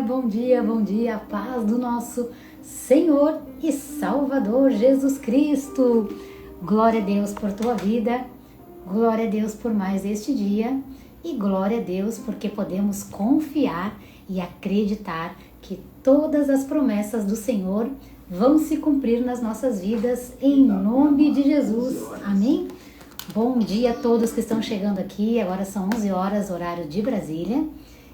bom dia, a paz do nosso Senhor e Salvador Jesus Cristo. Glória a Deus por tua vida, glória a Deus por mais este dia e glória a Deus porque podemos confiar e acreditar que todas as promessas do Senhor vão se cumprir nas nossas vidas em nome de Jesus. Amém? Bom dia a todos que estão chegando aqui, agora são 11 horas, horário de Brasília.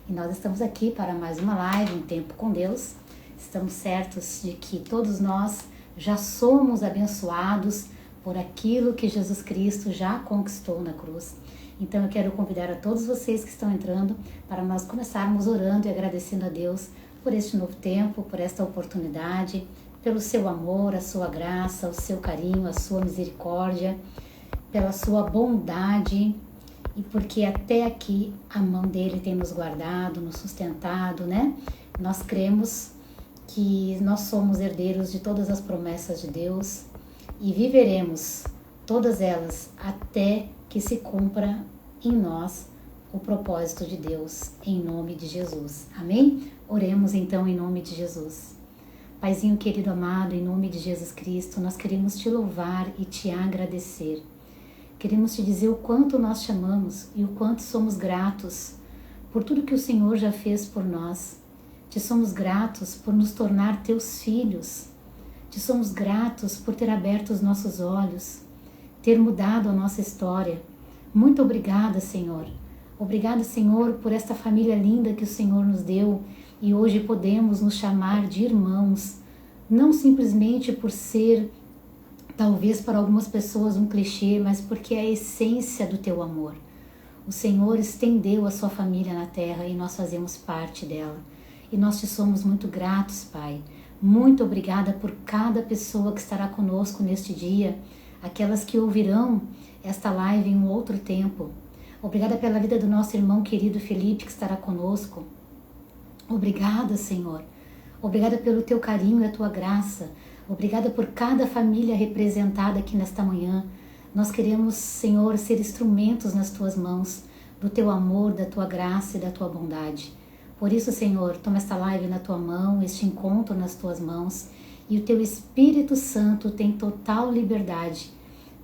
E nós estamos aqui para mais uma live, um tempo com Deus. Estamos certos de que todos nós já somos abençoados por aquilo que Jesus Cristo já conquistou na cruz. Então eu quero convidar a todos vocês que estão entrando para nós começarmos orando e agradecendo a Deus por este novo tempo, por esta oportunidade, pelo seu amor, a sua graça, o seu carinho, a sua misericórdia, pela sua bondade. E porque até aqui a mão dele tem nos guardado, nos sustentado, né? Nós cremos que nós somos herdeiros de todas as promessas de Deus e viveremos todas elas até que se cumpra em nós o propósito de Deus, em nome de Jesus. Amém? Oremos então em nome de Jesus. Paizinho querido amado, em nome de Jesus Cristo, nós queremos te louvar e te agradecer. Queremos te dizer o quanto nós te amamos e o quanto somos gratos por tudo que o Senhor já fez por nós. Te somos gratos por nos tornar teus filhos. Te somos gratos por ter aberto os nossos olhos, ter mudado a nossa história. Muito obrigada, Senhor. Obrigada, Senhor, por esta família linda que o Senhor nos deu e hoje podemos nos chamar de irmãos, não simplesmente por ser talvez para algumas pessoas um clichê, mas porque é a essência do teu amor. O Senhor estendeu a sua família na terra e nós fazemos parte dela. E nós te somos muito gratos, Pai. Muito obrigada por cada pessoa que estará conosco neste dia, aquelas que ouvirão esta live em um outro tempo. Obrigada pela vida do nosso irmão querido Felipe que estará conosco. Obrigada, Senhor. Obrigada pelo teu carinho e a tua graça. Obrigada por cada família representada aqui nesta manhã. Nós queremos, Senhor, ser instrumentos nas tuas mãos, do teu amor, da tua graça e da tua bondade. Por isso, Senhor, toma esta live na tua mão, este encontro nas tuas mãos, e o teu Espírito Santo tem total liberdade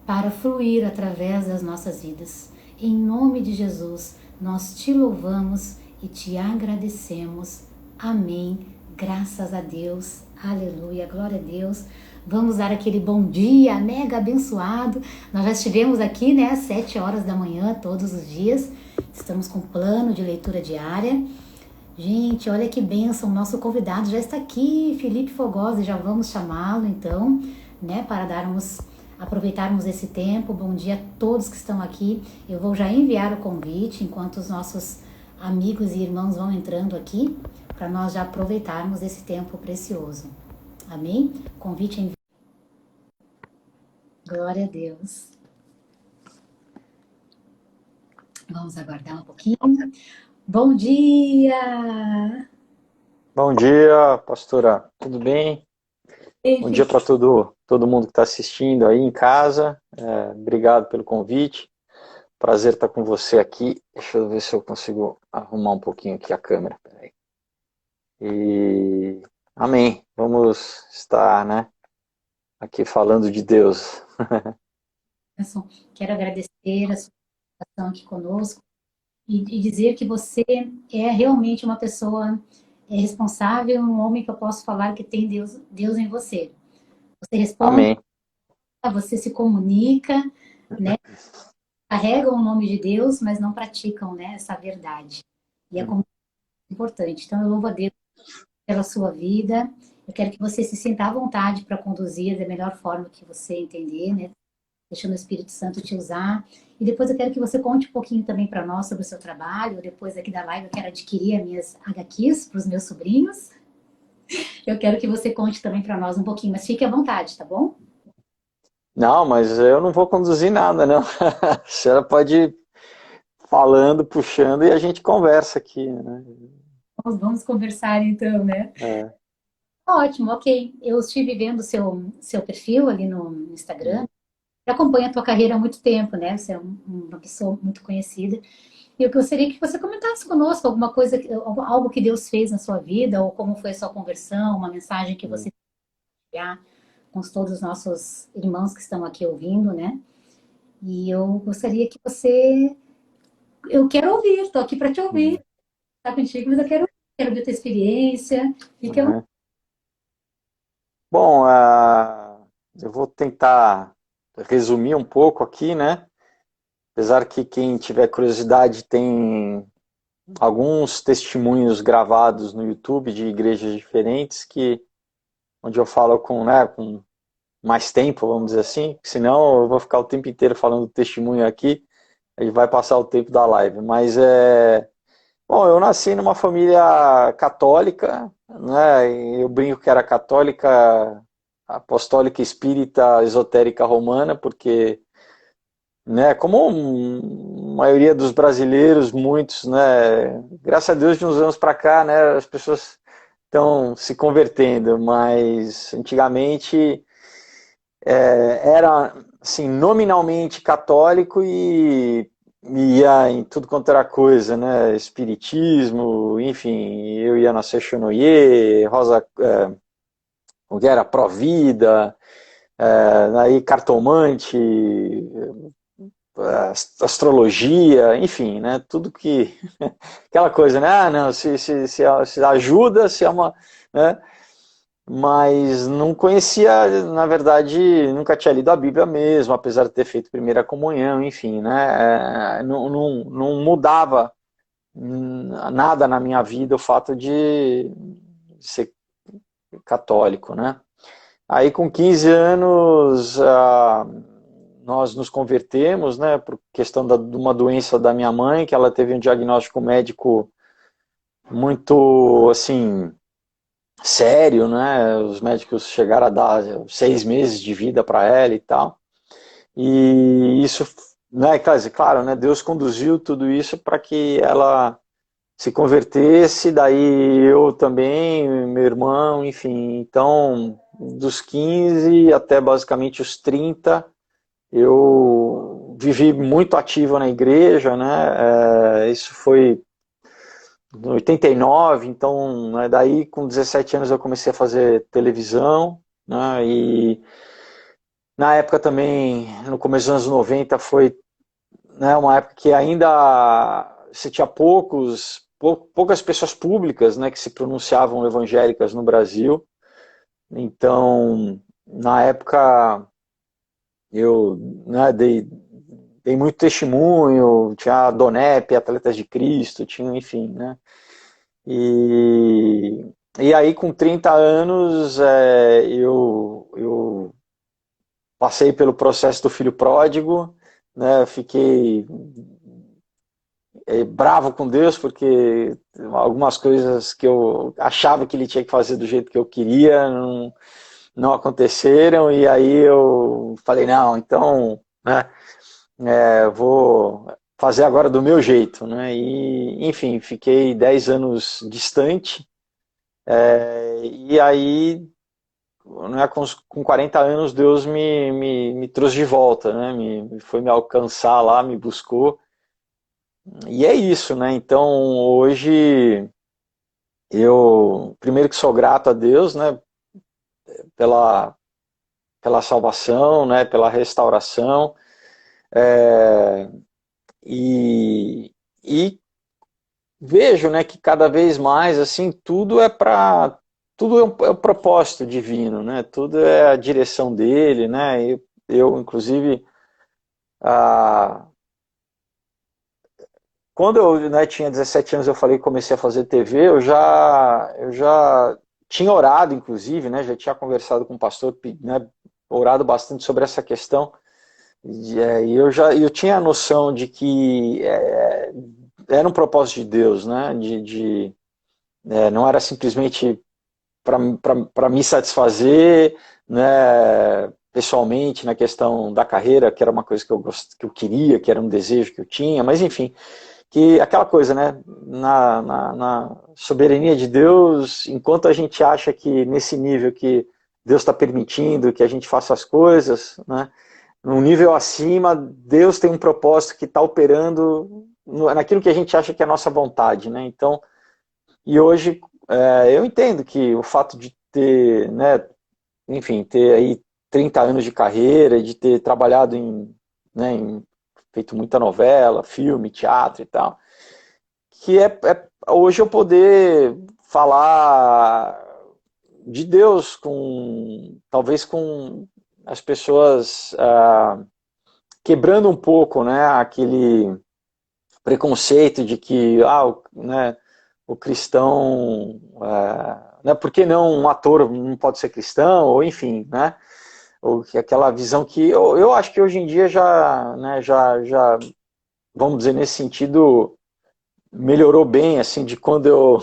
para fluir através das nossas vidas. Em nome de Jesus, nós te louvamos e te agradecemos. Amém. Graças a Deus, aleluia, glória a Deus. Vamos dar aquele bom dia mega abençoado. Nós já estivemos aqui, né, às 7 horas da manhã, todos os dias. Estamos com plano de leitura diária. Gente, olha que bênção, nosso convidado já está aqui, Felipe Fogosi, já vamos chamá-lo então, né, para aproveitarmos esse tempo. Bom dia a todos que estão aqui. Eu vou já enviar o convite enquanto os nossos amigos e irmãos vão entrando aqui, para nós já aproveitarmos esse tempo precioso. Amém? Convite enviado. Glória a Deus. Vamos aguardar um pouquinho. Bom dia! Bom dia, pastora. Tudo bem? Ei, Bom dia para todo mundo que está assistindo aí em casa. Obrigado pelo convite. Prazer estar com você aqui. Deixa eu ver se eu consigo arrumar um pouquinho aqui a câmera. Peraí. E amém. Vamos estar, né, aqui falando de Deus. Quero agradecer a sua participação aqui conosco e dizer que você é realmente uma pessoa responsável, um homem que eu posso falar que tem Deus em você. Você responde, Amém. você se comunica, né? Carregam o nome de Deus, mas não praticam, né, essa verdade. E é como importante. Então eu louvo a Deus pela sua vida. Eu quero que você se sinta à vontade para conduzir da melhor forma que você entender, né? Deixando o Espírito Santo te usar. E depois eu quero que você conte um pouquinho também para nós sobre o seu trabalho. Depois aqui da live eu quero adquirir as minhas HQs para os meus sobrinhos. Eu quero que você conte também para nós um pouquinho, mas fique à vontade, tá bom? Não, mas eu não vou conduzir nada, não. A senhora pode ir falando, puxando e a gente conversa aqui, né? Vamos conversar então, né? É. Ótimo, ok. Eu estive vendo seu perfil ali no Instagram. Eu acompanho a tua carreira há muito tempo, né? Você é uma pessoa muito conhecida. E eu gostaria que você comentasse conosco alguma coisa, algo que Deus fez na sua vida, ou como foi a sua conversão, uma mensagem que você quer com todos os nossos irmãos que estão aqui ouvindo, né? E eu gostaria que você. Eu quero ouvir, estou aqui para te ouvir, Uhum. tá contigo, mas eu quero ver a tua experiência. Fique à vontade. Uhum. Bom, eu vou tentar resumir um pouco aqui, né? Apesar que quem tiver curiosidade tem alguns testemunhos gravados no YouTube de igrejas diferentes onde eu falo com mais tempo, vamos dizer assim, senão eu vou ficar o tempo inteiro falando testemunho aqui, aí vai passar o tempo da live. Bom, eu nasci numa família católica, né? E eu brinco que era católica, apostólica, espírita, esotérica romana, porque, né, como a maioria dos brasileiros, muitos, né, graças a Deus de uns anos para cá, né, as pessoas estão se convertendo, mas antigamente era assim nominalmente católico e ia em tudo quanto era coisa, né? Espiritismo, enfim, eu ia na Sechonoye, Rosa, o que era Provida, aí cartomante, astrologia, enfim, né? Tudo que aquela coisa, né? Ah, não, se ajuda, se é uma, né? Mas não conhecia, na verdade, nunca tinha lido a Bíblia mesmo, apesar de ter feito primeira comunhão, enfim, né? Não mudava nada na minha vida o fato de ser católico, né? Aí com 15 anos nós nos convertemos, né, por questão de uma doença da minha mãe, que ela teve um diagnóstico médico muito, assim, sério, né? Os médicos chegaram a dar 6 meses de vida para ela e tal. E isso, né? Claro, né? Deus conduziu tudo isso para que ela se convertesse. Daí eu também, meu irmão, enfim. Então, dos 15 até basicamente os 30, eu vivi muito ativo na igreja, né? Isso foi em 89, então, né, daí com 17 anos eu comecei a fazer televisão, né, e na época também, no começo dos anos 90, foi, né, uma época que ainda se tinha poucas pessoas públicas, né, que se pronunciavam evangélicas no Brasil. Então, na época, eu, né, dei muito testemunho, tinha a Donep, Atletas de Cristo, tinha, enfim, né. E, e aí, com 30 anos, eu passei pelo processo do filho pródigo, né? Fiquei bravo com Deus, porque algumas coisas que eu achava que ele tinha que fazer do jeito que eu queria não aconteceram, e aí eu falei, não, então, né, vou fazer agora do meu jeito, né? E, enfim, fiquei 10 anos distante. E aí, né, com 40 anos, Deus me trouxe de volta, né? Foi me alcançar lá, me buscou. E é isso, né? Então, hoje, eu, primeiro que sou grato a Deus, né? Pela, pela salvação, né? Pela restauração. É, e, e vejo, né, que cada vez mais, assim, tudo é o propósito divino, né? Tudo é a direção dele, né? Inclusive, ah, quando eu, né, tinha 17 anos, eu falei que comecei a fazer TV, eu já tinha orado, inclusive, né? Já tinha conversado com o pastor, né, orado bastante sobre essa questão. E eu tinha a noção de que era um propósito de Deus, né? Não era simplesmente para me satisfazer, né, pessoalmente, na questão da carreira, que era uma coisa que eu queria, que era um desejo que eu tinha, mas enfim, que aquela coisa, né, na soberania de Deus, enquanto a gente acha que nesse nível que Deus está permitindo que a gente faça as coisas, né, num nível acima, Deus tem um propósito que está operando naquilo que a gente acha que é a nossa vontade, né? Então, e hoje eu entendo que o fato de ter, né, enfim, ter aí 30 anos de carreira, de ter trabalhado né, feito muita novela, filme, teatro e tal, que hoje eu poder falar de Deus com, talvez com as pessoas quebrando um pouco, né, aquele preconceito de que né, o cristão, né, por que não um ator não pode ser cristão, ou enfim, né, ou aquela visão que eu acho que hoje em dia já, né, já, vamos dizer, nesse sentido, melhorou bem, assim, de quando eu,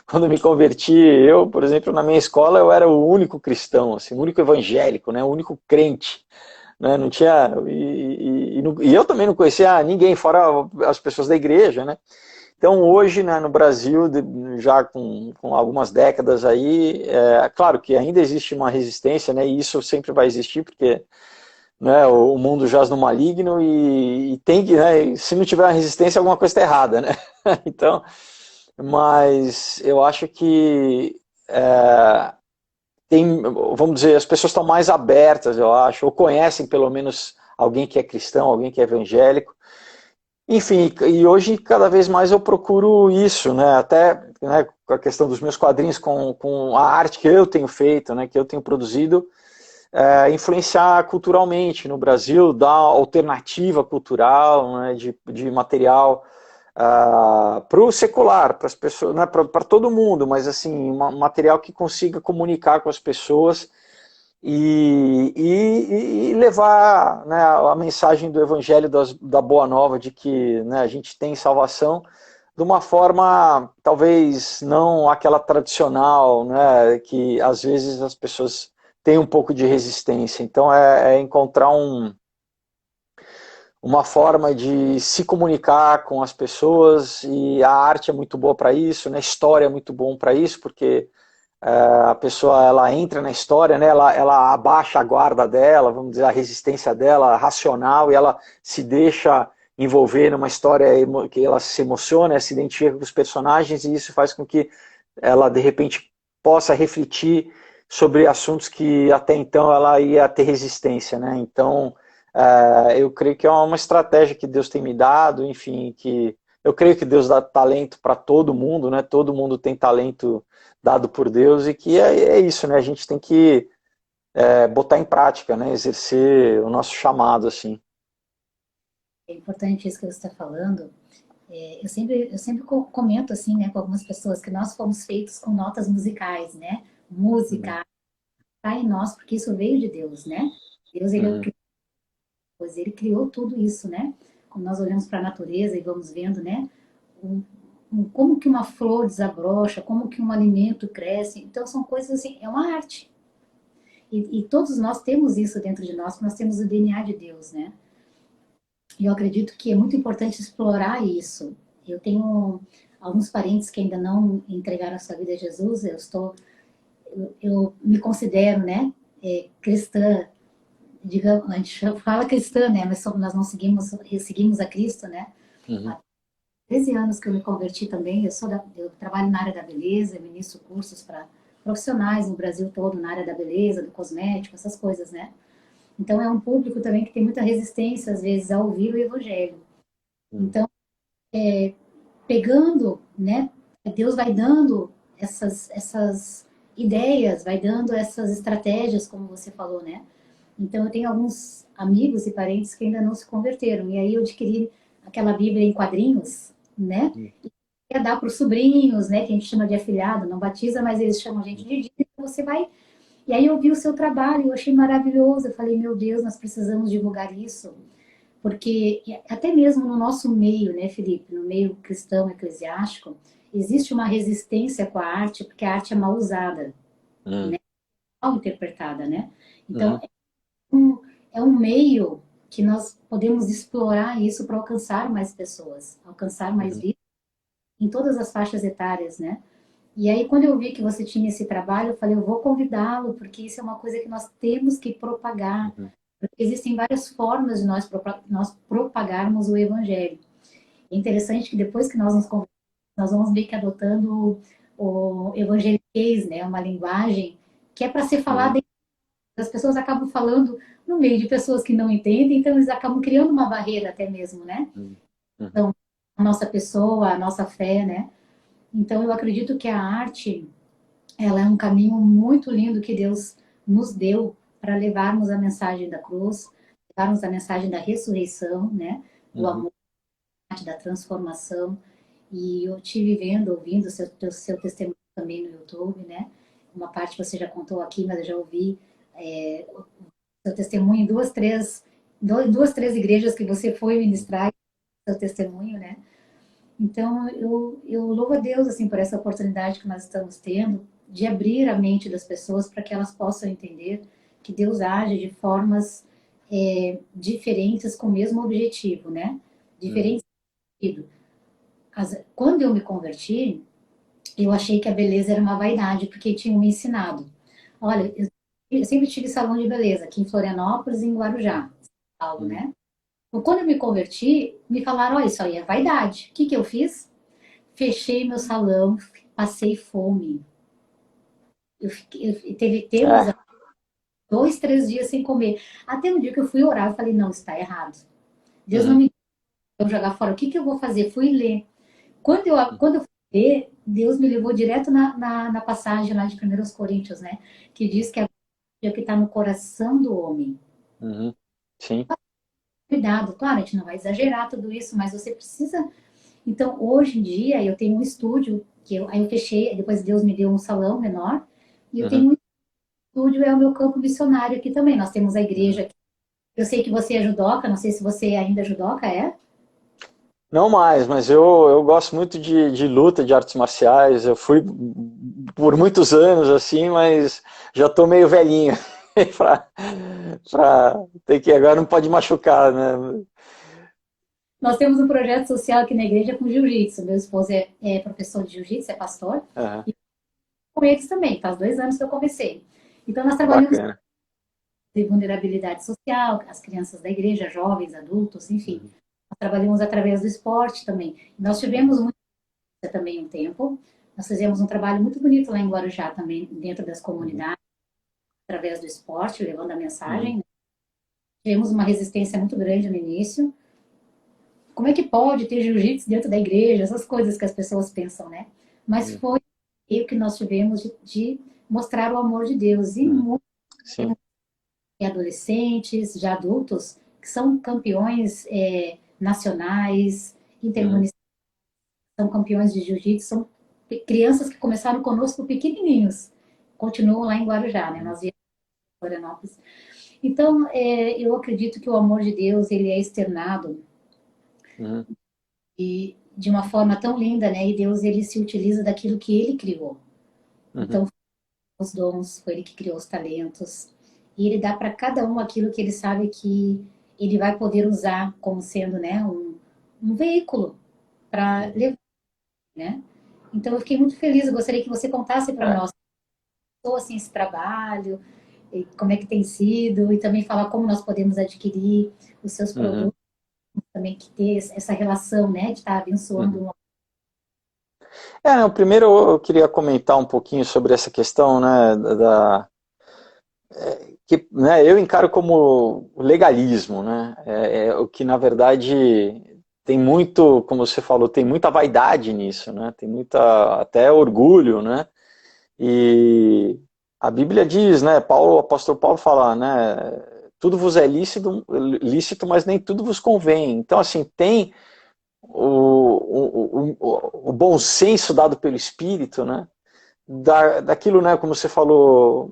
quando eu me converti, por exemplo, na minha escola, eu era o único cristão, assim, o único evangélico, né, o único crente, né, não tinha, e eu também não conhecia ninguém, fora as pessoas da igreja, né. Então hoje, né, no Brasil, já com algumas décadas aí, claro que ainda existe uma resistência, né, e isso sempre vai existir, porque, né, o mundo jaz no maligno e tem que, né, se não tiver uma resistência, alguma coisa está errada, né? Então, mas eu acho que vamos dizer, as pessoas estão mais abertas, eu acho, ou conhecem pelo menos alguém que é cristão, alguém que é evangélico. Enfim, e hoje cada vez mais eu procuro isso, né? Até, né, com a questão dos meus quadrinhos, com a arte que eu tenho feito, né, que eu tenho produzido, influenciar culturalmente no Brasil, dar alternativa cultural, né, de material para o secular, para as pessoas, né, para todo mundo, mas assim, um material que consiga comunicar com as pessoas e levar, né, a mensagem do Evangelho da Boa Nova de que, né, a gente tem salvação de uma forma talvez não aquela tradicional, né, que às vezes as pessoas têm um pouco de resistência. Então é encontrar uma forma de se comunicar com as pessoas, e a arte é muito boa para isso, né, a história é muito bom para isso, porque a pessoa ela entra na história, né, ela abaixa a guarda dela, vamos dizer, a resistência dela racional, e ela se deixa envolver numa história que ela se emociona, se identifica com os personagens, e isso faz com que ela de repente possa refletir sobre assuntos que até então ela ia ter resistência, né? Então eu creio que é uma estratégia que Deus tem me dado, enfim, que eu creio que Deus dá talento para todo mundo, né? Todo mundo tem talento dado por Deus, e que é isso, né? A gente tem que botar em prática, né? Exercer o nosso chamado, assim. É importante isso que você está falando. Eu sempre comento assim, né, com algumas pessoas que nós fomos feitos com notas musicais, né? Uhum. Música está em nós porque isso veio de Deus, né? Deus, ele é o Uhum. Criador, ele criou tudo isso, né? Quando nós olhamos para a natureza e vamos vendo, né? um- como que uma flor desabrocha, como que um alimento cresce. Então são coisas assim, é uma arte. E todos nós temos isso dentro de nós, porque nós temos o DNA de Deus, né? E eu acredito que é muito importante explorar isso. Eu tenho alguns parentes que ainda não entregaram a sua vida a Jesus. Eu me considero, né, cristã. Digamos, a gente fala cristã, né, mas nós não seguimos a Cristo, né? Uhum. Há 13 anos que eu me converti também. Eu trabalho na área da beleza, eu ministro cursos para profissionais no Brasil todo na área da beleza, do cosmético, essas coisas, né? Então é um público também que tem muita resistência às vezes a ouvir o evangelho. Uhum. Então, pegando, né? Deus vai dando essas ideias, vai dando essas estratégias, como você falou, né? Então, eu tenho alguns amigos e parentes que ainda não se converteram. E aí eu adquiri aquela Bíblia em quadrinhos, né? E ia dar para os sobrinhos, né? Que a gente chama de afilhado, não batiza, mas eles chamam a gente de Dida. Então você vai. E aí eu vi o seu trabalho, eu achei maravilhoso. Eu falei, meu Deus, nós precisamos divulgar isso. Porque até mesmo no nosso meio, né, Felipe, no meio cristão eclesiástico, existe uma resistência com a arte, porque a arte é mal usada, Uhum. mal interpretada, né? Então, Uhum. um, é um meio que nós podemos explorar isso para alcançar mais pessoas, alcançar mais Uhum. vidas em todas as faixas etárias, né? E aí, quando eu vi que você tinha esse trabalho, eu falei, eu vou convidá-lo, porque isso é uma coisa que nós temos que propagar. Uhum. Porque existem várias formas de nós propagarmos o evangelho. É interessante que depois que nós nos convertemos, nós vamos meio que adotando o evangeliquez, né? Uma linguagem que é para ser Uhum, falada. As pessoas acabam falando no meio de pessoas que não entendem, então eles acabam criando uma barreira até mesmo, né? uhum, uhum, Então, a nossa pessoa, a nossa fé, né? Então, eu acredito que a arte, ela é um caminho muito lindo que Deus nos deu para levarmos a mensagem da cruz, levarmos a mensagem da ressurreição, né? Do uhum, amor, da transformação. E eu tive vendo, ouvindo seu testemunho também no YouTube, né? Uma parte você já contou aqui, mas eu já ouvi o seu testemunho em duas, três igrejas que você foi ministrar seu testemunho, né? Então, eu louvo a Deus, assim, por essa oportunidade que nós estamos tendo de abrir a mente das pessoas para que elas possam entender que Deus age de formas diferentes com o mesmo objetivo, né? uhum, Diferentes sentido. Quando eu me converti, eu achei que a beleza era uma vaidade, porque tinham me ensinado. Olha, eu sempre tive salão de beleza aqui em Florianópolis e em Guarujá, São Paulo, uhum, né? Então, quando eu me converti, me falaram, olha, isso aí é vaidade. O que que eu fiz? Fechei meu salão, passei fome. Teve tempos, é, 2, 3 dias sem comer. Até um dia que eu fui orar, eu falei, não, está errado. Deus não uhum, me deu jogar fora. O que que eu vou fazer? Fui ler. Quando eu fui ler, Deus me levou direto na passagem lá de 1 Coríntios, né? Que diz que é o que está no coração do homem. uhum, sim, Cuidado, claro, a gente não vai exagerar tudo isso, mas você precisa. Então, hoje em dia, eu tenho um estúdio, aí eu fechei, depois Deus me deu um salão menor, e eu uhum, tenho um estúdio, é o meu campo missionário aqui também. Nós temos a uhum. igreja aqui. Eu sei que você é judoca, não sei se você ainda é judoca, é? Não mais, mas eu gosto muito de luta, de artes marciais. Eu fui por muitos anos assim, mas já tô meio velhinho pra, pra ter que agora não pode machucar, né? Nós temos um projeto social aqui na igreja com jiu-jitsu. Meu esposo é professor de jiu-jitsu, é pastor, Aham, e com eles também, faz 2 anos que eu comecei. Então, nós trabalhamos bacana. de vulnerabilidade social, as crianças da igreja, jovens, adultos, enfim. Uhum, Nós trabalhamos através do esporte também. Nós tivemos uhum, muito também um tempo. Nós fizemos um trabalho muito bonito lá em Guarujá também, dentro das uhum, comunidades, através do esporte, levando a uhum, mensagem, né? Tivemos uma resistência muito grande no início. Como é que pode ter jiu-jitsu dentro da igreja? Essas coisas que as pessoas pensam, né? Mas uhum, foi o que nós tivemos de mostrar o amor de Deus. E uhum. muitos Sim. adolescentes, já adultos, que são campeões nacionais, Uhum, intermunicipais, são campeões de jiu-jitsu, são crianças que começaram conosco pequenininhos, continuam lá em Guarujá, né? uhum, Nós viemos de Florianópolis. Então, eu acredito que o amor de Deus, ele é externado uhum, e de uma forma tão linda, né? E Deus, ele se utiliza daquilo que ele criou. uhum, Então, os dons, foi ele que criou os talentos. E ele dá para cada um aquilo que ele sabe que ele vai poder usar como sendo, né, um veículo para uhum. levar, né? Então, eu fiquei muito feliz. Eu gostaria que você contasse para É, nós assim, esse trabalho, e como é que tem sido, e também falar como nós podemos adquirir os seus uhum, produtos, também que ter essa relação, né, de estar uhum. abençoando um. Não, primeiro eu queria comentar um pouquinho sobre essa questão, né, que, né, eu encaro como legalismo, né, o que na verdade tem muito, como você falou, tem muita vaidade nisso, né, tem muita até orgulho, né, e a Bíblia diz, né, Paulo, o apóstolo Paulo fala, né, tudo vos é lícito, mas nem tudo vos convém. Então, assim, tem o bom senso dado pelo Espírito, né, daquilo, né, como você falou,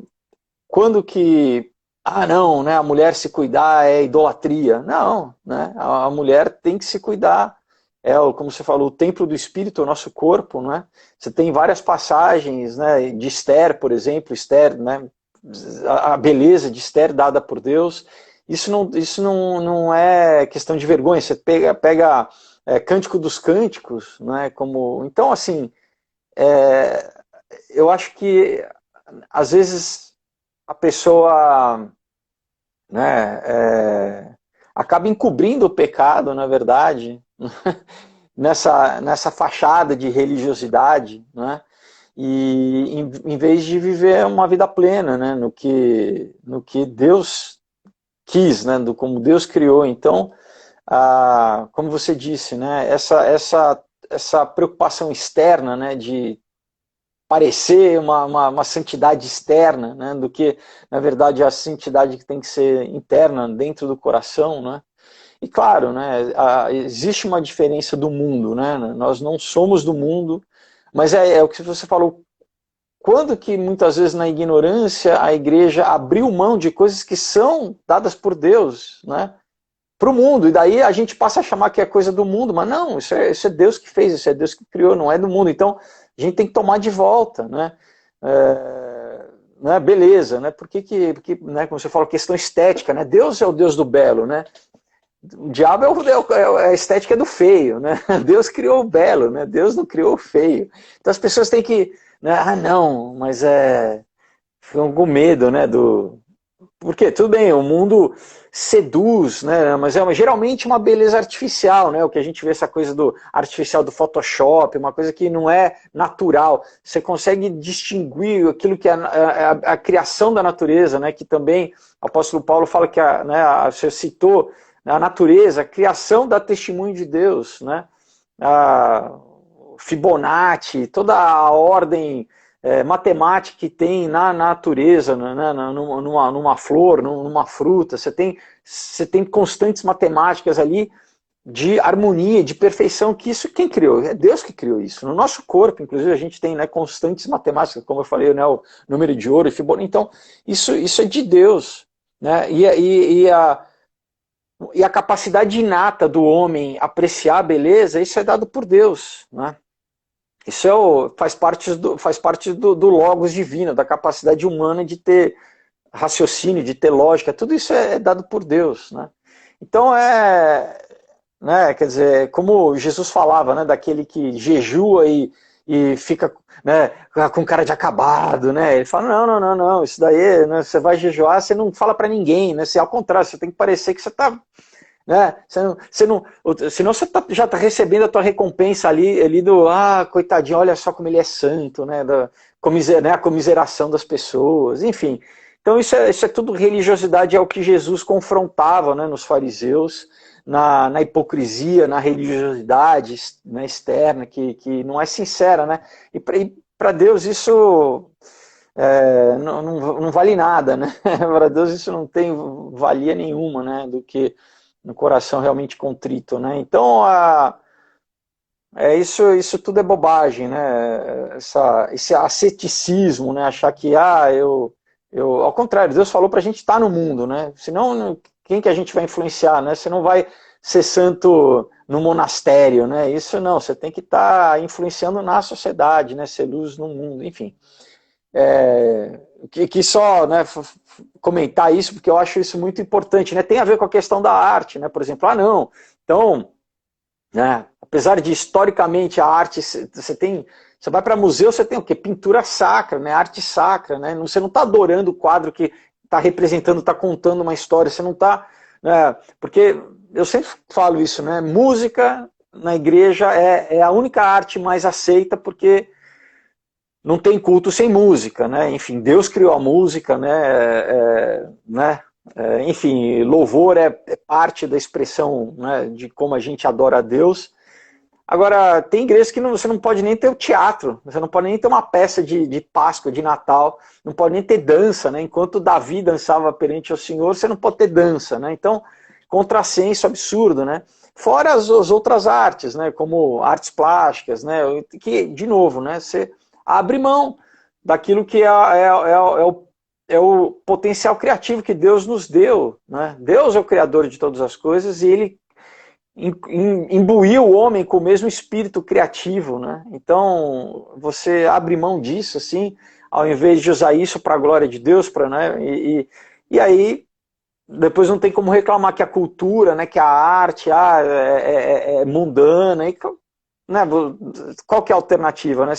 quando que não, né, a mulher se cuidar é idolatria. Não, né, a mulher tem que se cuidar. Como você falou, o templo do Espírito, o nosso corpo, né? Você tem várias passagens, né, de Esther, por exemplo, Esther, né, a beleza de Esther dada por Deus. Isso não é questão de vergonha. Você pega Cântico dos Cânticos, né? Então, assim, é, eu acho que às vezes a pessoa, né, acaba encobrindo o pecado, na verdade, nessa fachada de religiosidade, né? E em vez de viver uma vida plena, né? No que Deus quis, né? Como Deus criou. Então, como você disse, né? Essa preocupação externa, né? De parecer uma santidade externa, né? Do que, na verdade, a santidade que tem que ser interna, dentro do coração, né? E claro, né, existe uma diferença do mundo, né? Nós não somos do mundo, mas é o que você falou. Quando que muitas vezes na ignorância a igreja abriu mão de coisas que são dadas por Deus, né, para o mundo, e daí a gente passa a chamar que é coisa do mundo, mas não, isso é Deus que fez, isso é Deus que criou, não é do mundo. Então a gente tem que tomar de volta, né? Né, beleza, né? Porque, né, como você fala, questão estética, né? Deus é o Deus do belo, né? O diabo a estética é do feio, né? Deus criou o belo, né? Deus não criou o feio. Então as pessoas têm que, né? Não, mas ficam com medo, né? Porque tudo bem, o mundo seduz, né? Mas geralmente uma beleza artificial, né? O que a gente vê, essa coisa do artificial do Photoshop, uma coisa que não é natural. Você consegue distinguir aquilo que é a criação da natureza, né? Que também o apóstolo Paulo fala que você citou a natureza, a criação dá testemunho de Deus, né? Fibonacci, toda a ordem matemática que tem na natureza, né? numa flor, numa fruta, você tem constantes matemáticas ali de harmonia, de perfeição, que isso quem criou? É Deus que criou isso. No nosso corpo, inclusive, a gente tem, né, constantes matemáticas, como eu falei, né, o número de ouro e Fibonacci. Então, isso é de Deus, né? E a capacidade inata do homem apreciar a beleza, isso é dado por Deus, né? Isso faz parte do logos divino, da capacidade humana de ter raciocínio, de ter lógica, tudo isso é dado por Deus, né? Então né, quer dizer, como Jesus falava, né, daquele que jejua e fica, né, com cara de acabado, né? Ele fala, não, isso daí, né, você vai jejuar, você não fala para ninguém, né? Ao contrário, você tem que parecer que você está, né? Senão você já está recebendo a tua recompensa ali coitadinho, olha só como ele é santo, né? A comiseração das pessoas, enfim. Então isso é tudo religiosidade, é o que Jesus confrontava, né, nos fariseus, na hipocrisia, na religiosidade, né, externa, que não é sincera, né? E para Deus isso não vale nada, né? Para Deus isso não tem valia nenhuma, né? Do que no coração realmente contrito, né? Então isso tudo é bobagem, né? Esse asceticismo, né? Achar que ao contrário, Deus falou para a gente estar no mundo, né? Senão quem que a gente vai influenciar, né? Você não vai ser santo no monastério, né? Isso não, você tem que estar influenciando na sociedade, né? Ser luz no mundo, enfim. Que só, né, comentar isso, porque eu acho isso muito importante, né? Tem a ver com a questão da arte, né? Por exemplo, não, então, né, apesar de historicamente a arte, você vai para museu, você tem o quê? Pintura sacra, né? Arte sacra, né? Você não está adorando o quadro que está representando, está contando uma história, você não está, né, porque eu sempre falo isso, né? Música na igreja é a única arte mais aceita, porque não tem culto sem música, né? Enfim, Deus criou a música, né? Enfim, louvor é parte da expressão, né, de como a gente adora a Deus. Agora, tem igrejas que você não pode nem ter o teatro, você não pode nem ter uma peça de Páscoa, de Natal, não pode nem ter dança, né? Enquanto Davi dançava perante o Senhor, você não pode ter dança, né? Então, contrassenso absurdo, né? Fora as outras artes, né? Como artes plásticas, né? Que, de novo, né? Você abre mão daquilo que é o potencial criativo que Deus nos deu, né? Deus é o criador de todas as coisas e Ele imbuiu o homem com o mesmo espírito criativo, né? Então você abre mão disso, assim, ao invés de usar isso para a glória de Deus, né? E aí depois não tem como reclamar que a cultura, né? Que a arte é mundana, e, né? Qual que é a alternativa, né?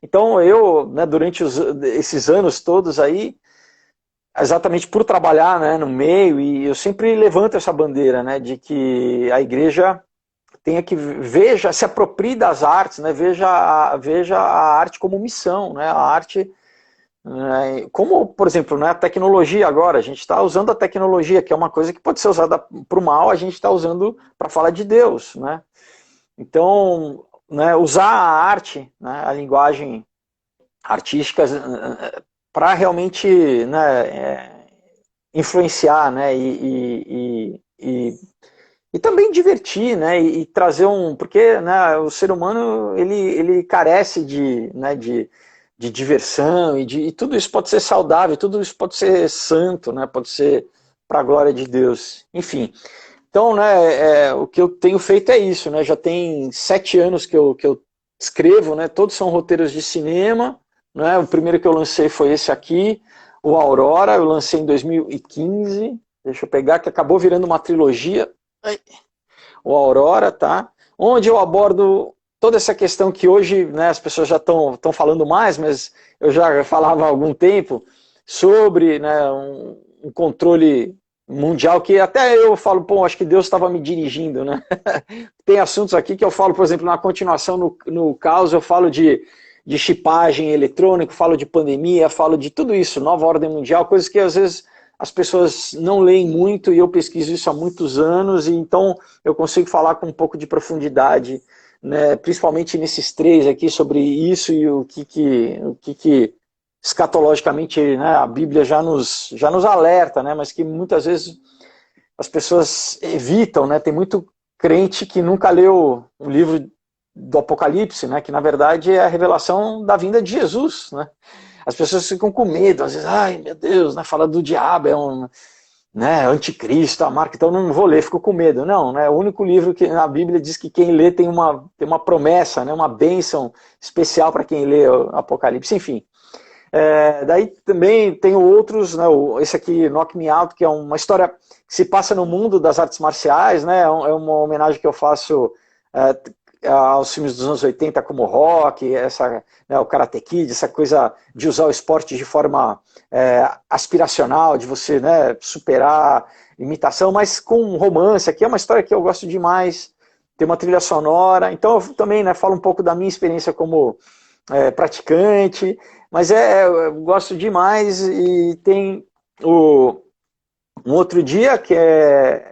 Então eu, né, durante esses anos todos aí, exatamente por trabalhar, né, no meio, e eu sempre levanto essa bandeira, né, de que a igreja tenha que veja, se aproprie das artes, né? Veja a arte como missão, né? A arte, né? Como, por exemplo, né, a tecnologia agora, a gente está usando a tecnologia, que é uma coisa que pode ser usada para o mal, a gente está usando para falar de Deus, né? Então, né, usar a arte, né, a linguagem artística, para realmente, né, influenciar, né, e também divertir, né, e trazer porque, né, o ser humano ele carece né, de diversão e tudo isso pode ser saudável, tudo isso pode ser santo, né, pode ser para a glória de Deus, enfim. Então, né, o que eu tenho feito é isso, né, já tem 7 anos que eu escrevo, né, todos são roteiros de cinema, né, o primeiro que eu lancei foi esse aqui, o Aurora, eu lancei em 2015, deixa eu pegar, que acabou virando uma trilogia, o Aurora, tá? Onde eu abordo toda essa questão que hoje, né, as pessoas já estão falando mais, mas eu já falava há algum tempo sobre, né, um controle mundial que até eu falo, pô, acho que Deus estava me dirigindo, né? Tem assuntos aqui que eu falo, por exemplo, na continuação, no caos, eu falo de chipagem eletrônica, falo de pandemia, falo de tudo isso, nova ordem mundial, coisas que às vezes as pessoas não leem muito e eu pesquiso isso há muitos anos, e então eu consigo falar com um pouco de profundidade, né, principalmente nesses 3 aqui, sobre isso e o que escatologicamente, né, a Bíblia já nos alerta, né, mas que muitas vezes as pessoas evitam, né, tem muito crente que nunca leu o livro do Apocalipse, né, que na verdade é a revelação da vinda de Jesus, né. As pessoas ficam com medo, às vezes, ai meu Deus, né, fala do diabo, é um, né, anticristo, a marca, então não vou ler, fico com medo. Não, né, o único livro que na Bíblia diz que quem lê tem uma promessa, né, uma bênção especial para quem lê o Apocalipse, enfim. Daí também tenho outros, né, esse aqui, Knock Me Out, que é uma história que se passa no mundo das artes marciais, né, é uma homenagem que eu faço aos filmes dos anos 80 como Rock, né, o Karate Kid, essa coisa de usar o esporte de forma aspiracional, de você, né, superar imitação, mas com romance. Aqui é uma história que eu gosto demais, tem uma trilha sonora, então eu também, né, falo um pouco da minha experiência como praticante, mas eu gosto demais. E tem um outro dia que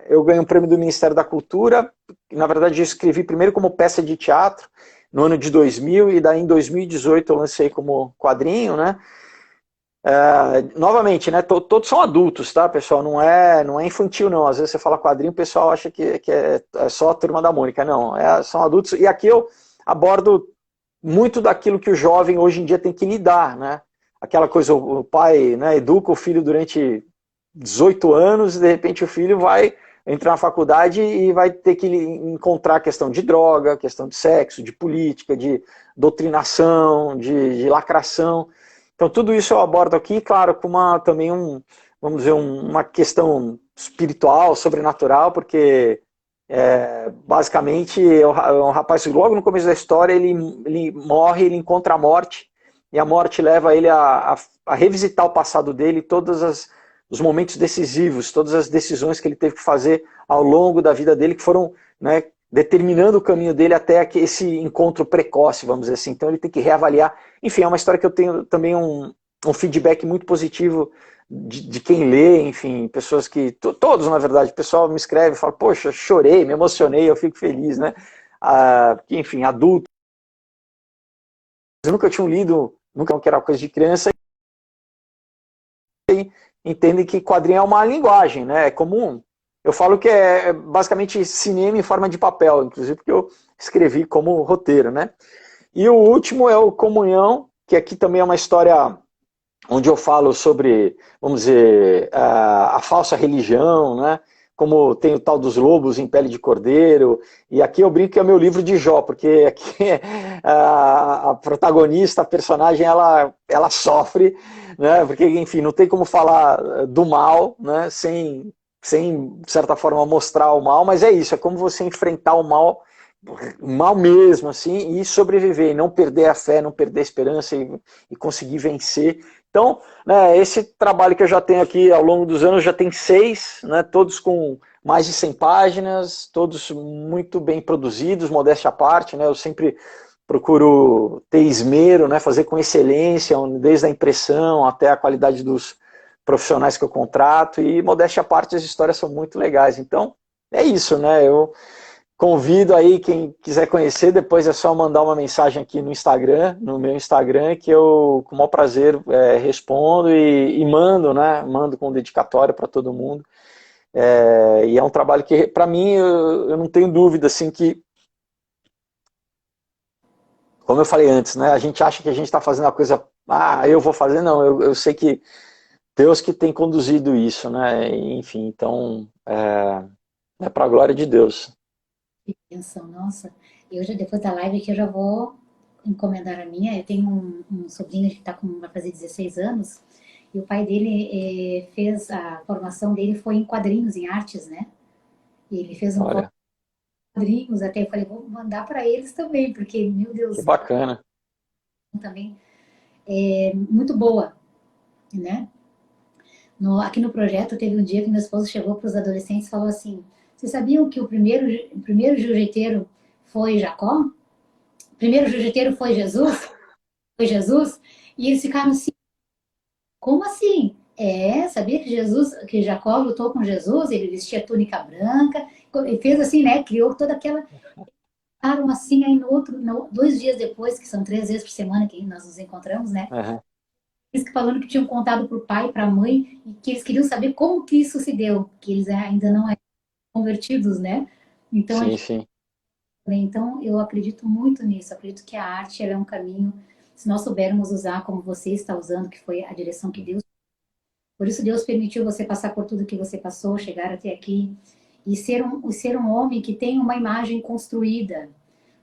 eu ganhei um prêmio do Ministério da Cultura. Na verdade eu escrevi primeiro como peça de teatro no ano de 2000, e daí em 2018 eu lancei como quadrinho, né? Novamente, né, todos são adultos, tá, pessoal? Não é infantil, não. Às vezes você fala quadrinho, o pessoal acha que é só a Turma da Mônica. Não, são adultos. E aqui eu abordo muito daquilo que o jovem hoje em dia tem que lidar, né? Aquela coisa, o pai, né, educa o filho durante 18 anos e de repente o filho vai entrar na faculdade e vai ter que encontrar questão de droga, questão de sexo, de política, de doutrinação, de lacração. Então tudo isso eu abordo aqui, claro, com também vamos dizer, uma questão espiritual, sobrenatural, porque basicamente é um rapaz, logo no começo da história, ele morre, ele encontra a morte, e a morte leva ele a revisitar o passado dele, todos os momentos decisivos, todas as decisões que ele teve que fazer ao longo da vida dele, que foram, né, determinando o caminho dele até esse encontro precoce, vamos dizer assim. Então ele tem que reavaliar. Enfim, é uma história que eu tenho também um feedback muito positivo de quem lê, enfim, pessoas que, todos na verdade, o pessoal me escreve e fala, poxa, chorei, me emocionei, eu fico feliz, né? Enfim, adultos, eu nunca tinha lido, nunca, que era coisa de criança, e entendem que quadrinho é uma linguagem, né? É comum. Eu falo que é basicamente cinema em forma de papel, inclusive porque eu escrevi como roteiro, né? E o último é o Comunhão, que aqui também é uma história onde eu falo sobre, vamos dizer, a falsa religião, né? Como tem o tal dos lobos em pele de cordeiro, e aqui eu brinco que é meu livro de Jó, porque aqui a protagonista, a personagem, ela sofre, né? Porque, enfim, não tem como falar do mal, né? Sem, de certa forma, mostrar o mal, mas é isso, é como você enfrentar o mal mesmo, assim, e sobreviver, e não perder a fé, não perder a esperança e conseguir vencer. Então, né, esse trabalho que eu já tenho aqui ao longo dos anos, já tem 6, né, todos com mais de 100 páginas, todos muito bem produzidos, modéstia à parte, né? Eu sempre procuro ter esmero, né? Fazer com excelência, desde a impressão até a qualidade dos profissionais que eu contrato, e modéstia à parte, as histórias são muito legais. Então, é isso, né? Eu convido aí quem quiser conhecer, depois é só mandar uma mensagem aqui no Instagram, no meu Instagram, que eu com o maior prazer respondo e mando, né? Mando com dedicatória para todo mundo. E é um trabalho que, para mim, eu não tenho dúvida, assim, que, como eu falei antes, né? A gente acha que a gente está fazendo a coisa, eu vou fazer, não, eu sei que Deus que tem conduzido isso, né? Enfim, então, é para a glória de Deus. Que bênção, nossa. Eu já, depois da live aqui, eu já vou encomendar a minha. Eu tenho um sobrinho que vai fazer 16 anos, e o pai dele fez, a formação dele foi em quadrinhos, em artes, né? E ele fez um Olha, quadrinhos, até eu falei, vou mandar para eles também, porque, meu que Deus, bacana. também é muito boa, né? Aqui no projeto, teve um dia que meu esposo chegou para os adolescentes e falou assim: vocês sabiam que o primeiro jiu-jiteiro foi Jacó? O primeiro jiu-jiteiro foi Jesus? Foi Jesus? E eles ficaram assim: como assim? Sabia que que Jacó lutou com Jesus? Ele vestia túnica branca, ele fez assim, né? Criou toda aquela. Ficaram assim, aí no outro, 2 dias depois, que são 3 vezes por semana que nós nos encontramos, né? Uhum. Eles falando que tinham contado para o pai, para a mãe, e que eles queriam saber como que isso se deu, que eles ainda não eram convertidos, né? Então, Sim, sim. eu acredito muito nisso, acredito que a arte ela é um caminho, se nós soubermos usar como você está usando, que foi a direção que Deus. Por isso Deus permitiu você passar por tudo que você passou, chegar até aqui, e ser um homem que tem uma imagem construída.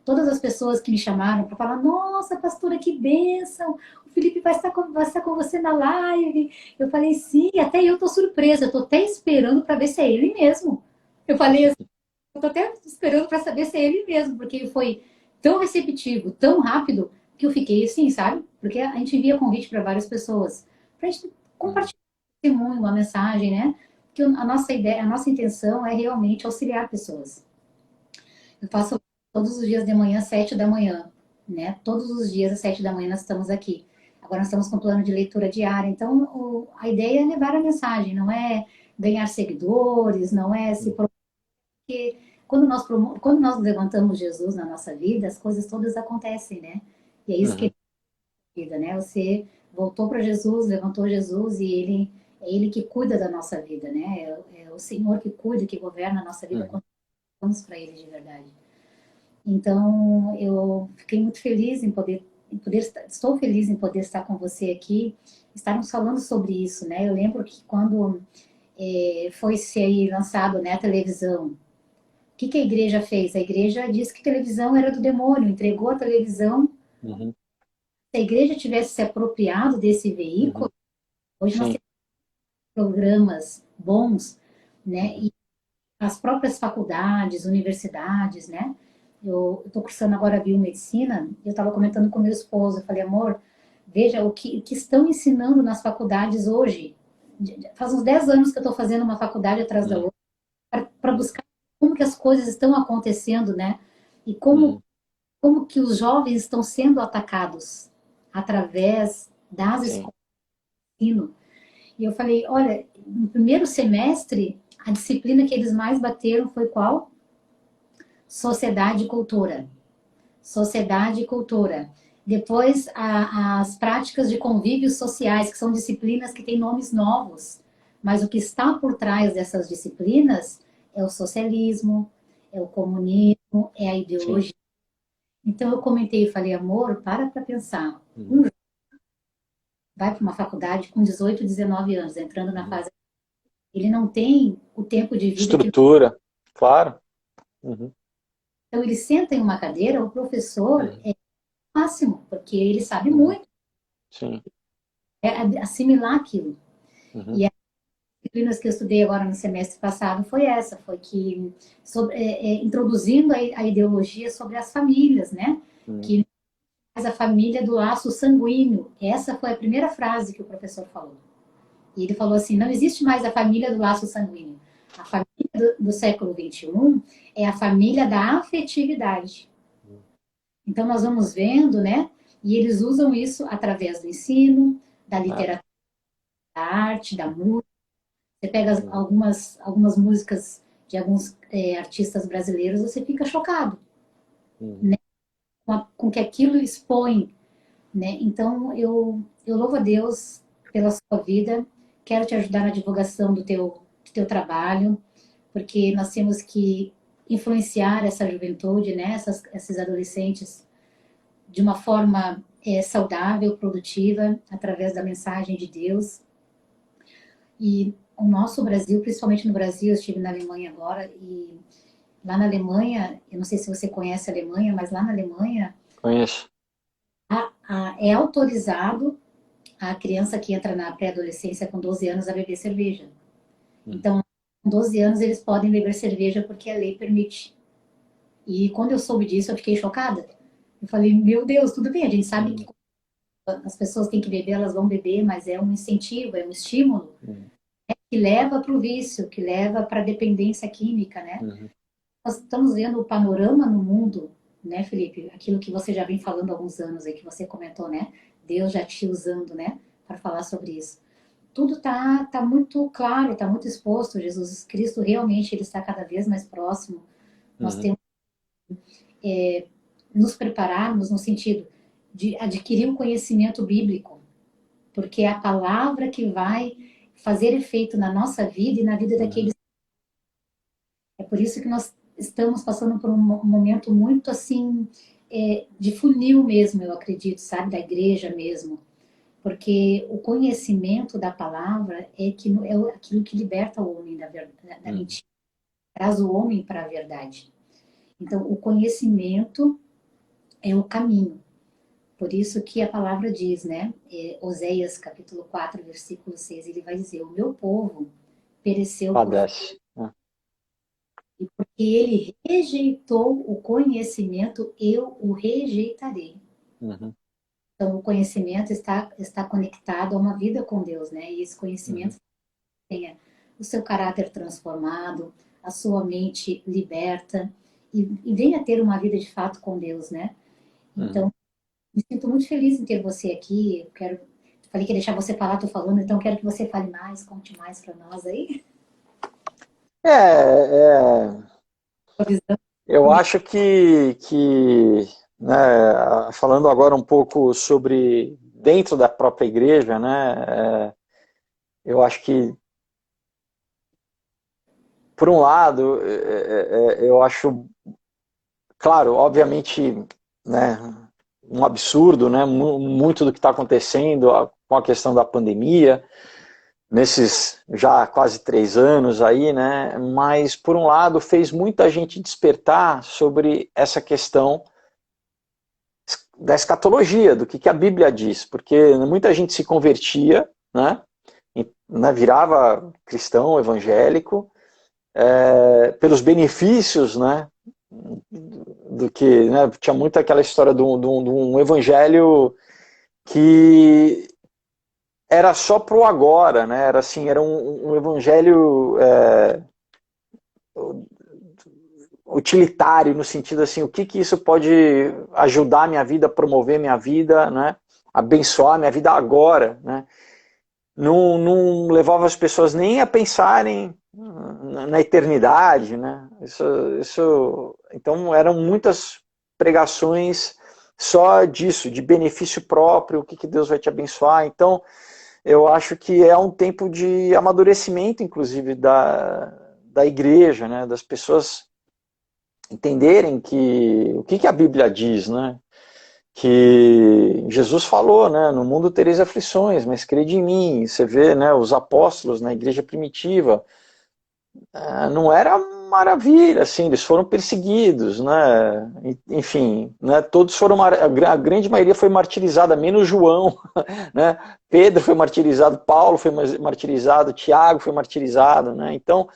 Todas as pessoas que me chamaram para falar, nossa, pastora, que bênção, o Felipe vai estar com você na live. Eu falei, sim, até eu tô surpresa, eu tô até esperando para ver se é ele mesmo. Eu falei assim, eu tô até esperando para saber se é ele mesmo, porque ele foi tão receptivo, tão rápido, que eu fiquei assim, sabe? Porque a gente envia convite para várias pessoas, para a gente compartilhar um testemunho, uma mensagem, né? Que a nossa ideia, a nossa intenção é realmente auxiliar pessoas. Eu faço todos os dias de manhã, 7 da manhã, né? Todos os dias às 7 da manhã nós estamos aqui. Agora nós estamos com um plano de leitura diária. Então, a ideia é levar a mensagem, não é ganhar seguidores, não é se porque quando nós levantamos Jesus na nossa vida, as coisas todas acontecem, né? E é isso que é Uhum. a vida, né? Você voltou para Jesus, levantou Jesus e é Ele que cuida da nossa vida, né? É o Senhor que cuida, que governa a nossa vida Uhum. quando vamos para Ele de verdade. Então, eu fiquei muito feliz estou feliz em poder estar com você aqui, estarmos falando sobre isso, né? Eu lembro que quando foi ser lançado, né, a televisão, o que a igreja fez? A igreja disse que televisão era do demônio, entregou a televisão. Uhum. Se a igreja tivesse se apropriado desse veículo, Uhum. hoje nós Sim. temos programas bons, né? E as próprias faculdades, universidades, né? Eu estou cursando agora biomedicina, e eu estava comentando com meu esposo, eu falei, amor, veja o que estão ensinando nas faculdades hoje. Faz uns 10 anos que eu estou fazendo uma faculdade atrás da Uhum. outra, para buscar como que as coisas estão acontecendo, né? E como, Uhum. como que os jovens estão sendo atacados através das Sim. escolas de ensino. E eu falei, olha, no primeiro semestre, a disciplina que eles mais bateram foi qual? Sociedade e cultura. Sociedade e cultura. Depois, as práticas de convívios sociais, que são disciplinas que têm nomes novos. Mas o que está por trás dessas disciplinas é o socialismo, é o comunismo, é a Sim. ideologia. Então, eu comentei e falei, amor, para pensar. Uhum. Vai para uma faculdade com 18, 19 anos, entrando na Uhum. fase. Ele não tem o tempo de vida que. Estrutura, claro. Uhum. Então, ele senta em uma cadeira, o professor Uhum. é o máximo, porque ele sabe Uhum. muito, Sim. assimilar aquilo. Uhum. E as disciplinas que eu estudei agora no semestre passado foi que introduzindo a ideologia sobre as famílias, né? Uhum. Que faz a família do laço sanguíneo. Essa foi a primeira frase que o professor falou. E ele falou assim: não existe mais a família do laço sanguíneo. A família do século XXI é a família da afetividade. Então, nós vamos vendo, né? E eles usam isso através do ensino, da literatura, da arte, da música. Você pega algumas músicas de alguns artistas brasileiros, você fica chocado, né? Com que aquilo expõe, né? Então, eu louvo a Deus pela sua vida, quero te ajudar na divulgação do teu trabalho, porque nós temos que influenciar essa juventude, né? Esses adolescentes de uma forma saudável, produtiva, através da mensagem de Deus. E o nosso Brasil, principalmente no Brasil, eu estive na Alemanha agora, e lá na Alemanha, eu não sei se você conhece a Alemanha, mas lá na Alemanha Conheço. é autorizado a criança que entra na pré-adolescência com 12 anos a beber cerveja. Então, com 12 anos eles podem beber cerveja porque a lei permite. E quando eu soube disso, eu fiquei chocada. Eu falei, meu Deus, tudo bem, a gente sabe que as pessoas têm que beber, elas vão beber, mas é um incentivo, é um estímulo que leva para o vício, que leva para a dependência química, né? Nós estamos vendo o panorama no mundo, né, Felipe? Aquilo que você já vem falando há alguns anos aí, que você comentou, né? Deus já te usando, né, para falar sobre isso. Tudo tá muito claro, está muito exposto. Jesus Cristo realmente ele está cada vez mais próximo. Nós temos nos prepararmos no sentido de adquirir um conhecimento bíblico, porque é a palavra que vai fazer efeito na nossa vida e na vida daqueles. É por isso que nós estamos passando por um momento muito assim de funil mesmo, eu acredito, sabe, da igreja mesmo, porque o conhecimento da palavra é aquilo que liberta o homem da mentira, traz o homem para a verdade. Então, o conhecimento é o caminho. Por isso que a palavra diz, né? Oséias, capítulo 4, versículo 6, ele vai dizer, o meu povo pereceu Padece. e porque ele rejeitou o conhecimento, eu o rejeitarei. Então, o conhecimento está conectado a uma vida com Deus, né? E esse conhecimento tenha o seu caráter transformado, a sua mente liberta e venha ter uma vida de fato com Deus, né? Então, me sinto muito feliz em ter você aqui. Falei que ia deixar você falar, tô falando, então quero que você fale mais, conte mais para nós aí. Eu acho que né, falando agora um pouco sobre dentro da própria igreja, né, eu acho que, por um lado, eu acho, claro, obviamente, né, um absurdo, né, muito do que está acontecendo com a questão da pandemia, nesses já quase 3 anos aí, né? Mas, por um lado, fez muita gente despertar sobre essa questão da escatologia, do que a Bíblia diz, porque muita gente se convertia, né? Virava cristão, evangélico, pelos benefícios, né? Do que, né? Tinha muito aquela história de um evangelho que era só pro agora, né? Era assim, era um evangelho utilitário, no sentido assim, o que isso pode ajudar a minha vida, promover minha vida, né? Abençoar minha vida agora, né? Não levava as pessoas nem a pensarem na eternidade, né? Então eram muitas pregações só disso, de benefício próprio, o que Deus vai te abençoar. Então, eu acho que é um tempo de amadurecimento, inclusive, da igreja, né? Das pessoas entenderem o que a Bíblia diz, né? Que Jesus falou, né? No mundo tereis aflições, mas crede em mim. Você vê, né? Os apóstolos na igreja primitiva, não era maravilha, assim, eles foram perseguidos, né? Enfim, né? Todos foram, a grande maioria foi martirizada, menos João, né? Pedro foi martirizado, Paulo foi martirizado, Tiago foi martirizado, né? Então,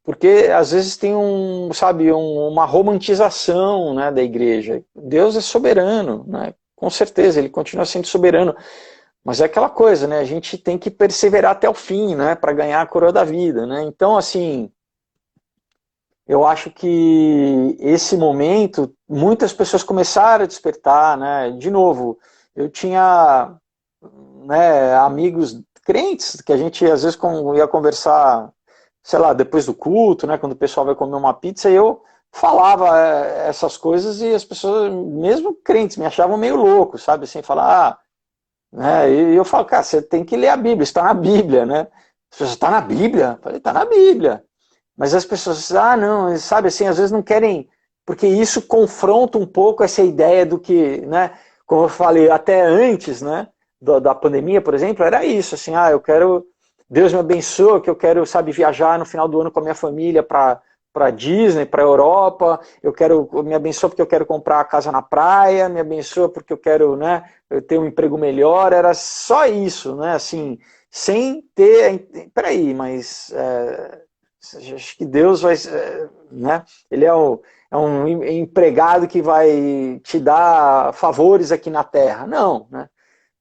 porque às vezes tem uma romantização, né, da igreja. Deus é soberano, né? Com certeza, ele continua sendo soberano. Mas é aquela coisa, né? A gente tem que perseverar até o fim, né? Para ganhar a coroa da vida, né? Então, assim, eu acho que esse momento, muitas pessoas começaram a despertar, né? De novo, eu tinha, né, amigos crentes que a gente às vezes ia conversar, sei lá, depois do culto, né? Quando o pessoal vai comer uma pizza, eu falava essas coisas e as pessoas, mesmo crentes, me achavam meio louco, sabe? Assim, falar, né? E eu falo, cara, você tem que ler a Bíblia, está na Bíblia, né? As pessoas, está na Bíblia? Eu falei, está na Bíblia. Mas as pessoas, não, sabe assim, às vezes não querem, porque isso confronta um pouco essa ideia do que, né, como eu falei até antes, né, da pandemia, por exemplo, era isso, assim, eu quero, Deus me abençoe, que eu quero, sabe, viajar no final do ano com a minha família para Disney, para Europa, eu quero, me abençoe porque eu quero comprar a casa na praia, me abençoe porque eu quero, né, eu ter um emprego melhor, era só isso, né, assim, sem ter, peraí, mas acho que Deus vai, né? Ele é um empregado que vai te dar favores aqui na terra. Não, né?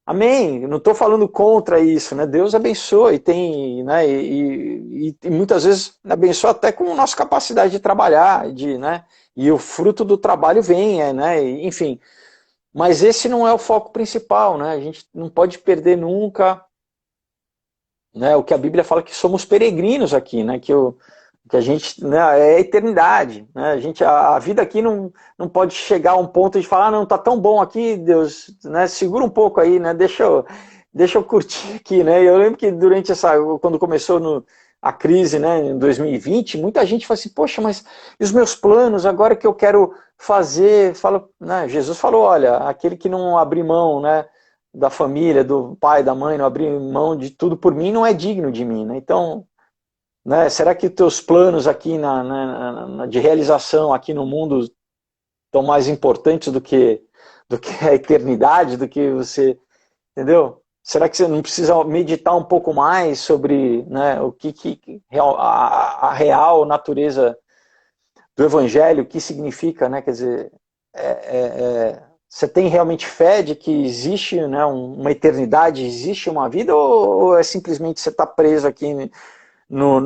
Amém. Eu não estou falando contra isso, né? Deus abençoa e tem, né? E muitas vezes abençoa até com a nossa capacidade de trabalhar, né? E o fruto do trabalho vem, né? Enfim. Mas esse não é o foco principal, né? A gente não pode perder nunca, né? O que a Bíblia fala que somos peregrinos aqui, né? Que a gente, né, é a eternidade, né? A vida aqui não pode chegar a um ponto de falar, não, tá tão bom aqui, Deus, né? Segura um pouco aí, né? Deixa eu curtir aqui, né? Eu lembro que durante quando começou a crise, né, em 2020, muita gente fala assim, poxa, mas e os meus planos agora que eu quero fazer? Né, Jesus falou, olha, aquele que não abrir mão, né, da família, do pai, da mãe, não abrir mão de tudo por mim, não é digno de mim, né? Então, né, será que teus planos aqui de realização aqui no mundo estão mais importantes do que a eternidade, do que você, entendeu? Será que você não precisa meditar um pouco mais sobre, né, o que a real natureza do evangelho, o que significa, né? Quer dizer, você tem realmente fé de que existe, né, uma eternidade, existe uma vida, ou é simplesmente você está preso aqui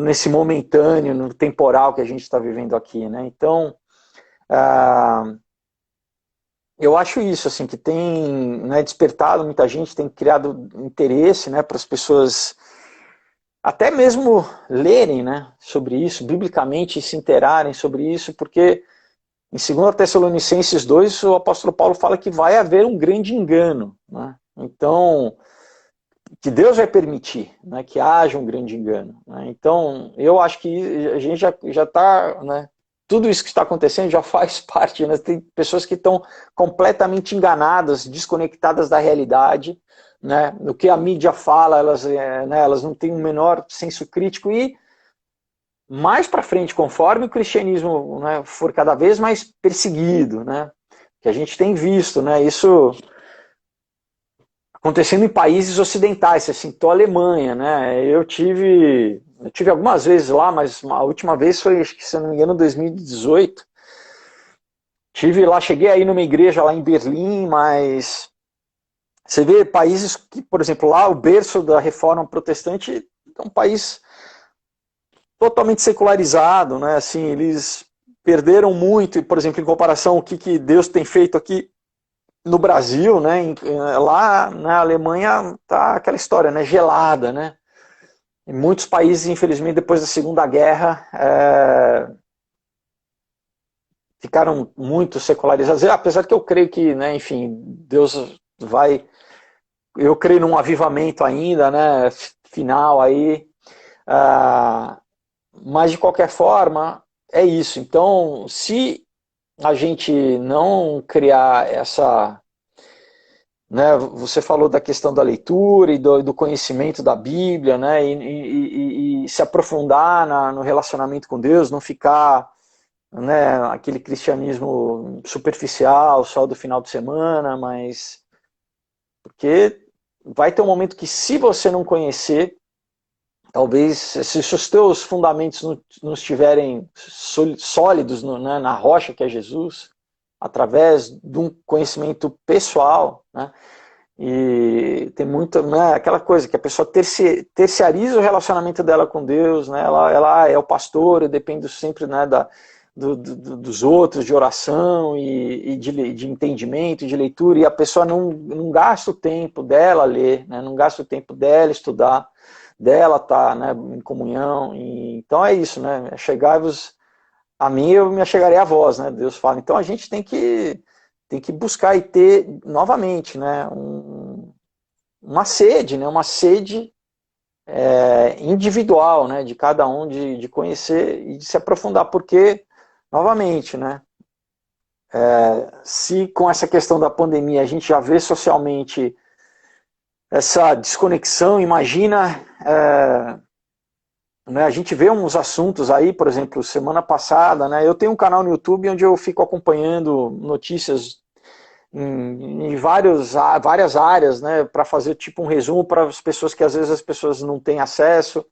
nesse momentâneo, no temporal que a gente está vivendo aqui, né? Então, eu acho isso, assim, que tem, né, despertado muita gente, tem criado interesse, né, para as pessoas até mesmo lerem, né, sobre isso, biblicamente se interarem sobre isso, porque em 2 Tessalonicenses 2, o apóstolo Paulo fala que vai haver um grande engano, né? Então, que Deus vai permitir, né, que haja um grande engano, né? Então, eu acho que a gente já está, né, tudo isso que está acontecendo já faz parte, né? Tem pessoas que estão completamente enganadas, desconectadas da realidade, né? O que a mídia fala, né, elas não têm o menor senso crítico e mais para frente, conforme o cristianismo, né, for cada vez mais perseguido, né, que a gente tem visto, né, isso acontecendo em países ocidentais, você citou a Alemanha, né, eu tive algumas vezes lá, mas a última vez foi, acho que, se eu não me engano, 2018. Tive lá, cheguei aí numa igreja lá em Berlim, mas você vê países que, por exemplo, lá o berço da reforma protestante é um país totalmente secularizado, né? Assim, eles perderam muito, por exemplo, em comparação ao que Deus tem feito aqui no Brasil, né? Lá na Alemanha tá aquela história, né? Gelada, né? Em muitos países, infelizmente, depois da Segunda Guerra, ficaram muito secularizados. Apesar que eu creio que, né? Enfim, Deus vai, eu creio num avivamento ainda, né? Final aí. Mas de qualquer forma, é isso. Então, se a gente não criar essa, né, você falou da questão da leitura e do conhecimento da Bíblia, né, e se aprofundar no relacionamento com Deus, não ficar, né, aquele cristianismo superficial, só do final de semana, mas porque vai ter um momento que, se você não conhecer, talvez, se os teus fundamentos não estiverem sólidos né, na rocha que é Jesus, através de um conhecimento pessoal, né, E tem muito, né, aquela coisa que a pessoa terciariza o relacionamento dela com Deus, né, ela é o pastor, eu dependo sempre, né, dos outros, de oração e de entendimento, de leitura, e a pessoa não gasta o tempo dela ler, né, não gasta o tempo dela estudar, dela estar, né, em comunhão. Então é isso, né, chegai-vos a mim, eu me achegarei a vós, né, Deus fala. Então a gente tem que buscar e ter novamente, né, uma sede, né, uma sede individual, né, de cada um de conhecer e de se aprofundar, porque, novamente, né, se com essa questão da pandemia a gente já vê socialmente essa desconexão, imagina, né, a gente vê uns assuntos aí, por exemplo, semana passada, né, eu tenho um canal no YouTube onde eu fico acompanhando notícias em várias áreas, né, para fazer tipo um resumo para as pessoas que às vezes as pessoas não têm acesso,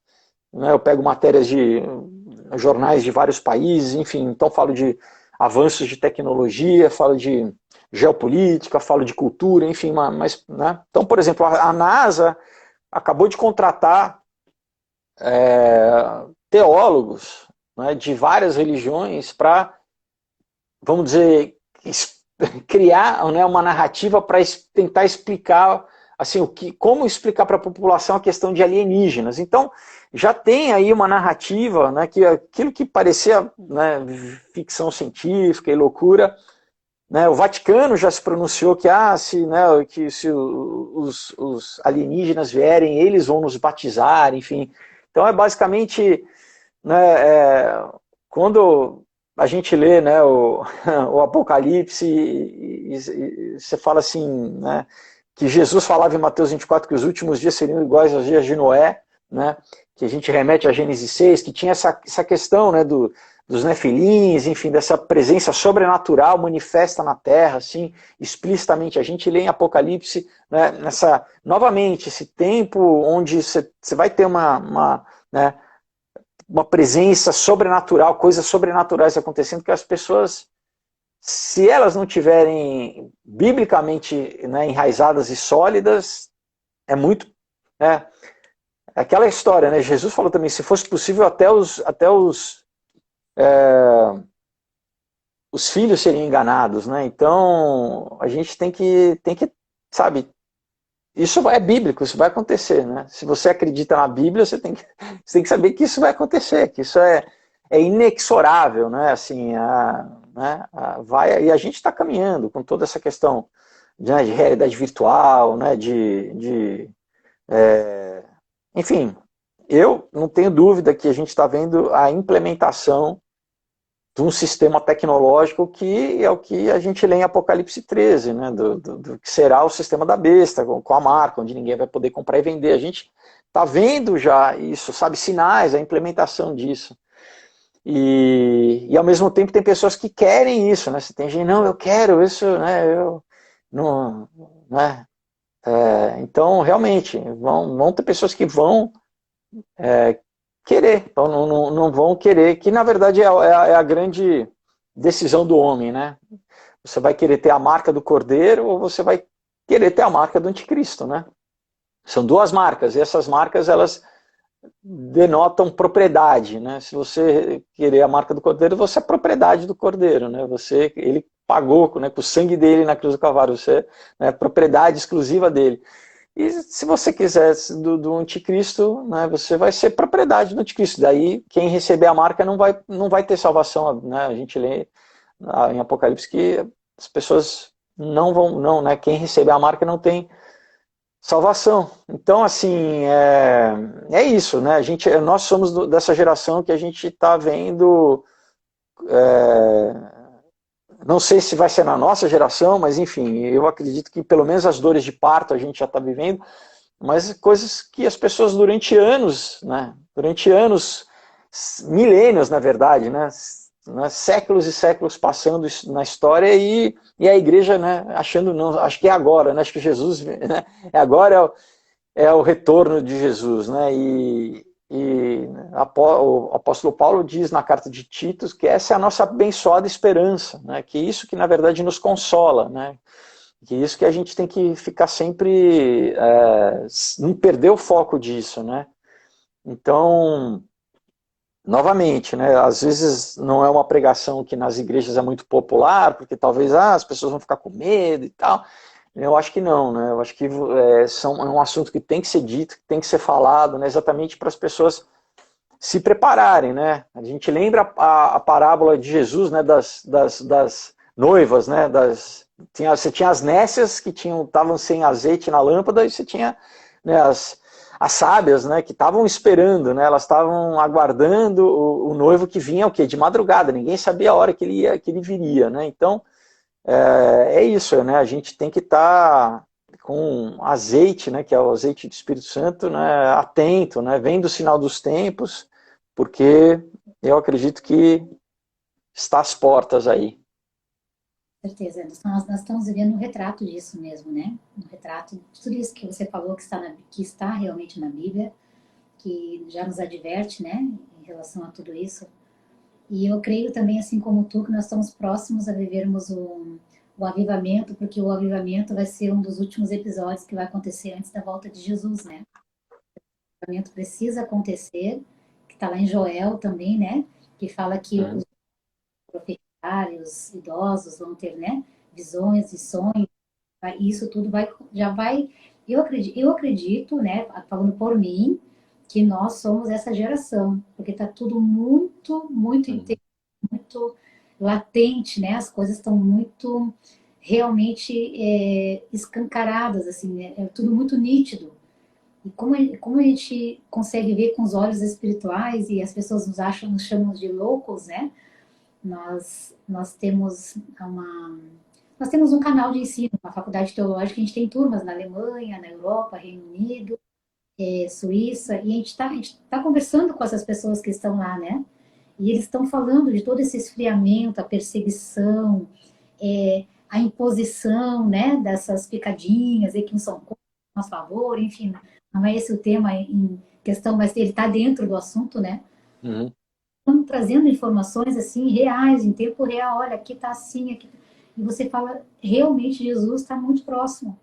né, eu pego matérias de jornais de vários países, enfim, então falo de avanços de tecnologia, falo de geopolítica, falo de cultura, enfim, mas, né, então, por exemplo, a NASA acabou de contratar teólogos, né, de várias religiões para, vamos dizer, criar, né, uma narrativa para tentar explicar assim, como explicar para a população a questão de alienígenas. Então, já tem aí uma narrativa, né, que aquilo que parecia, né, ficção científica e loucura, né, o Vaticano já se pronunciou que, se os alienígenas vierem, eles vão nos batizar, enfim. Então é basicamente, né, quando a gente lê, né, o Apocalipse e você fala assim, né, que Jesus falava em Mateus 24 que os últimos dias seriam iguais aos dias de Noé, né, que a gente remete a Gênesis 6, que tinha essa questão, né, dos nefilins, enfim, dessa presença sobrenatural manifesta na Terra, assim, explicitamente. A gente lê em Apocalipse, né, novamente, esse tempo onde você vai ter né, uma presença sobrenatural, coisas sobrenaturais acontecendo, que as pessoas, se elas não tiverem biblicamente, né, enraizadas e sólidas, é muito, né, aquela história, né, Jesus falou também, se fosse possível os filhos seriam enganados, né, então a gente tem que sabe, isso é bíblico, isso vai acontecer, né? Se você acredita na Bíblia, você tem que saber que isso vai acontecer, que isso é inexorável, né? Assim, e a gente está caminhando com toda essa questão de realidade virtual, né? Enfim, eu não tenho dúvida que a gente está vendo a implementação de um sistema tecnológico que é o que a gente lê em Apocalipse 13, né, do que será o sistema da besta, com a marca, onde ninguém vai poder comprar e vender. A gente está vendo já isso, sabe, sinais, a implementação disso. E ao mesmo tempo tem pessoas que querem isso, né? Você tem gente, não, eu quero isso, né? Eu não, né? Então, realmente, vão ter pessoas que vão querer, então não vão querer, que na verdade é a grande decisão do homem, né? Você vai querer ter a marca do Cordeiro ou você vai querer ter a marca do Anticristo, né? São duas marcas, e essas marcas, elas denotam propriedade, né? Se você querer a marca do Cordeiro, você é propriedade do Cordeiro, né? Ele pagou, né, com o sangue dele na cruz do Calvário, você é propriedade exclusiva dele. E se você quiser do anticristo, né, você vai ser propriedade do anticristo. Daí, quem receber a marca não vai ter salvação. Né? A gente lê em Apocalipse que as pessoas não vão, né? Quem receber a marca não tem salvação. Então, assim, é isso, né? Nós somos dessa geração que a gente está vendo. Não sei se vai ser na nossa geração, mas enfim, eu acredito que pelo menos as dores de parto a gente já está vivendo, mas coisas que as pessoas durante anos, né, milênios na verdade, né, séculos e séculos passando na história e a igreja, né, achando não, acho que é agora, né, acho que Jesus, né, agora é o retorno de Jesus, né, e o apóstolo Paulo diz na carta de Tito que essa é a nossa abençoada esperança, né? Que isso que na verdade nos consola, né? Que isso que a gente tem que ficar sempre, não perder o foco disso, né? Então, novamente, né? Às vezes não é uma pregação que nas igrejas é muito popular, porque talvez as pessoas vão ficar com medo e tal. Eu acho que não, né? Eu acho que é um assunto que tem que ser dito, que tem que ser falado, né? Exatamente para as pessoas se prepararem, né? A gente lembra a parábola de Jesus, né? Das noivas, né? Você tinha as nécias que estavam sem azeite na lâmpada e você tinha, né, as sábias, né? Que estavam esperando, né? Elas estavam aguardando o noivo que vinha o quê? De madrugada. Ninguém sabia a hora que ele viria, né? Então é isso, né? A gente tem que estar com azeite, né? Que é o azeite do Espírito Santo, né? Atento, né? Vendo o sinal dos tempos, porque eu acredito que está às portas aí. Com certeza. Nós estamos vivendo um retrato disso mesmo, né? Um retrato de tudo isso que você falou que está realmente na Bíblia, que já nos adverte, né? Em relação a tudo isso. E eu creio também, assim como tu, que nós estamos próximos a vivermos o avivamento, porque o avivamento vai ser um dos últimos episódios que vai acontecer antes da volta de Jesus, né? O avivamento precisa acontecer, que está lá em Joel também, né? Que fala que os profetários, idosos vão ter, né? Visões e sonhos, e isso tudo já vai. Eu acredito, né? Falando por mim, que nós somos essa geração, porque está tudo muito intenso, muito latente, né? As coisas estão muito realmente escancaradas, assim, né? É tudo muito nítido. E como a gente consegue ver com os olhos espirituais e as pessoas nos chamam de loucos, né? Nós temos nós temos um canal de ensino, uma faculdade teológica, a gente tem turmas na Alemanha, na Europa, Reino Unido, Suíça, e a gente tá conversando com essas pessoas que estão lá, né? E eles estão falando de todo esse esfriamento, a perseguição, a imposição, né, dessas picadinhas, e que não são contra, a favor, enfim, não é esse o tema em questão, mas ele está dentro do assunto, né? Uhum. Estão trazendo informações assim reais, em tempo real, olha, aqui está assim, aqui. E você fala, realmente Jesus está muito próximo.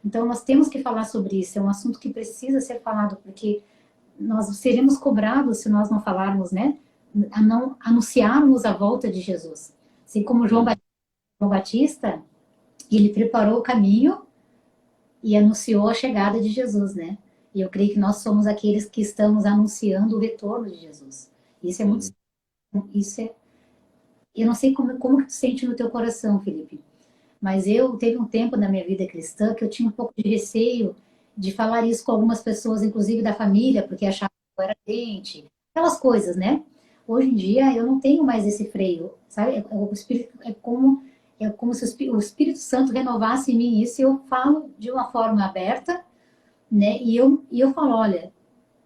Então nós temos que falar sobre isso, é um assunto que precisa ser falado, porque nós seremos cobrados se nós não falarmos, né? A não anunciarmos a volta de Jesus. Assim como João Batista, ele preparou o caminho e anunciou a chegada de Jesus, né? E eu creio que nós somos aqueles que estamos anunciando o retorno de Jesus. Isso é muito, isso é, eu não sei como que tu sente no teu coração, Felipe, mas eu teve um tempo na minha vida cristã que eu tinha um pouco de receio de falar isso com algumas pessoas, inclusive da família, porque achavam que eu era crente, aquelas coisas, né? Hoje em dia eu não tenho mais esse freio, sabe? O Espírito é como se o Espírito Santo renovasse em mim isso, e eu falo de uma forma aberta, né? E eu falo, olha,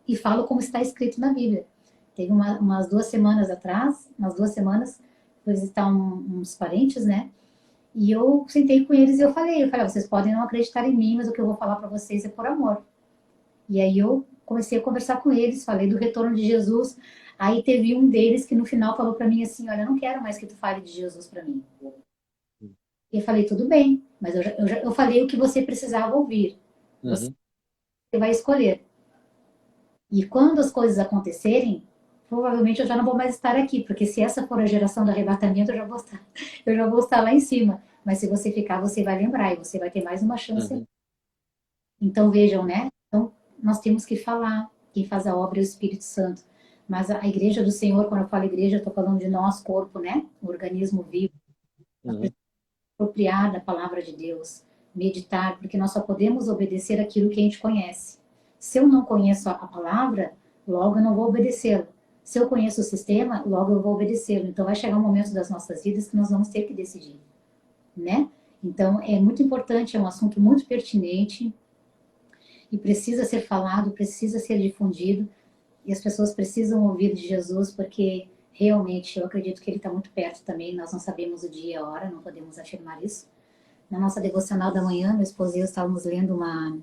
e falo como está escrito na Bíblia. Teve umas 2 semanas atrás, umas 2 semanas, fui visitar uns parentes, né? E eu sentei com eles e eu falei, vocês podem não acreditar em mim, mas o que eu vou falar para vocês é por amor. E aí eu comecei a conversar com eles, falei do retorno de Jesus. Aí teve um deles que no final falou para mim assim, olha, eu não quero mais que tu fale de Jesus para mim. E eu falei, tudo bem, mas eu falei o que você precisava ouvir. Você vai escolher. E quando as coisas acontecerem, provavelmente eu já não vou mais estar aqui, porque se essa for a geração do arrebatamento, eu já vou estar lá em cima. Mas se você ficar, você vai lembrar e você vai ter mais uma chance. Então vejam, né? Então nós temos que falar. Quem faz a obra é o Espírito Santo. Mas a igreja do Senhor, quando eu falo igreja, eu estou falando de nós, corpo, né? O organismo vivo. Apropriar da palavra de Deus, meditar, porque nós só podemos obedecer aquilo que a gente conhece. Se eu não conheço a palavra, logo eu não vou obedecê-lo. Se eu conheço o sistema, logo eu vou obedecê-lo. Então vai chegar um momento das nossas vidas que nós vamos ter que decidir, né? Então é muito importante, é um assunto muito pertinente e precisa ser falado, precisa ser difundido e as pessoas precisam ouvir de Jesus, porque realmente eu acredito que ele está muito perto também. Nós não sabemos o dia e a hora, não podemos afirmar isso. Na nossa devocional da manhã, meu esposo e eu estávamos lendo uma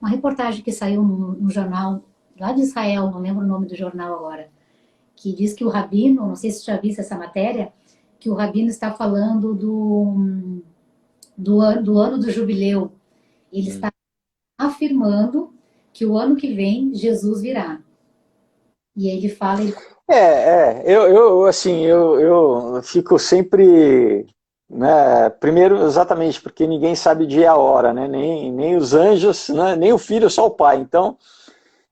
reportagem que saiu no jornal lá de Israel, não lembro o nome do jornal agora, que diz que o rabino, não sei se você já viu essa matéria, que o rabino está falando do ano do jubileu, ele Hum. está afirmando que o ano que vem Jesus virá. E ele fala, ele, Assim, eu fico sempre, né, primeiro, exatamente, porque ninguém sabe o dia e a hora, né, nem os anjos, né, nem o filho, só o pai. Então,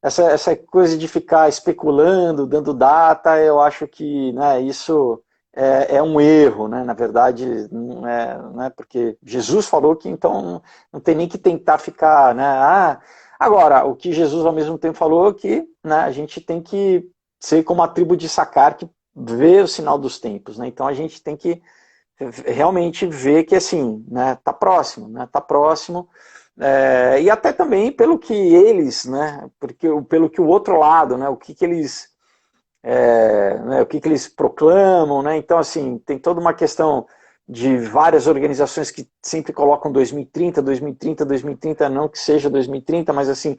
essa coisa de ficar especulando, dando data, eu acho que, né, isso é um erro, né, na verdade, não é porque Jesus falou que então não tem nem que tentar ficar, né, agora, o que Jesus ao mesmo tempo falou é que, né, a gente tem que ser como a tribo de Sacar, que vê o sinal dos tempos, né, então a gente tem que realmente ver que, assim, né, tá próximo, e até também pelo que eles, né, pelo que o outro lado, né, que eles, né, que eles proclamam, né, então assim, tem toda uma questão de várias organizações que sempre colocam 2030, 2030, 2030, não que seja 2030, mas assim,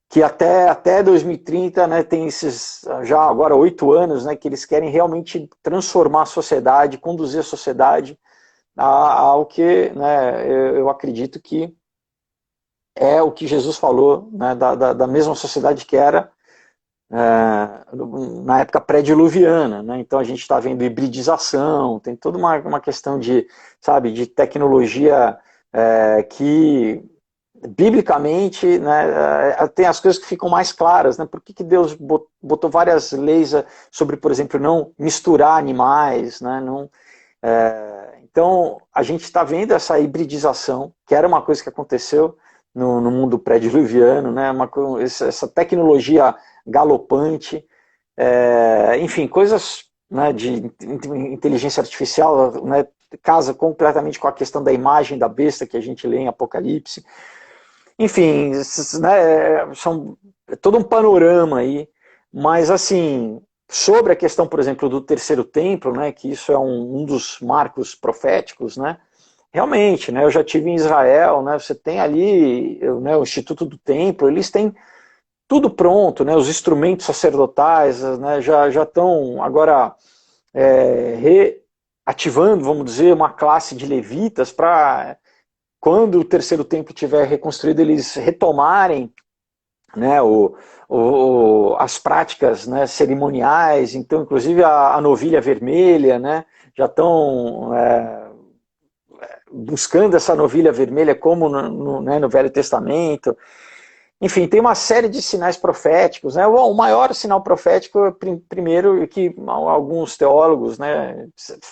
que até 2030, né, tem esses, já agora 8 anos, né, que eles querem realmente transformar a sociedade, conduzir a sociedade ao que, né, eu acredito que é o que Jesus falou, né, da mesma sociedade que era na época pré-diluviana, né? Então a gente está vendo hibridização, tem toda uma questão de, sabe, de tecnologia que biblicamente, né, tem as coisas que ficam mais claras, né? Por que Deus botou várias leis sobre, por exemplo, não misturar animais, né? Não, então, a gente está vendo essa hibridização, que era uma coisa que aconteceu no mundo pré-diluviano, né? Essa tecnologia galopante, enfim, coisas, né, de inteligência artificial, né, casa completamente com a questão da imagem da besta que a gente lê em Apocalipse. Enfim, né, são todo um panorama aí, mas assim, sobre a questão, por exemplo, do terceiro templo, né, que isso é um dos marcos proféticos, né, realmente, né, eu já tive em Israel, né, você tem ali, né, o Instituto do Templo, eles têm tudo pronto, né, os instrumentos sacerdotais, né, já estão agora reativando, vamos dizer, uma classe de levitas para quando o terceiro templo tiver reconstruído, eles retomarem, né, as práticas, né, cerimoniais, então inclusive a novilha vermelha, né, já estão buscando essa novilha vermelha como né, no Velho Testamento. Enfim, tem uma série de sinais proféticos, né? O maior sinal profético, primeiro, que alguns teólogos, né,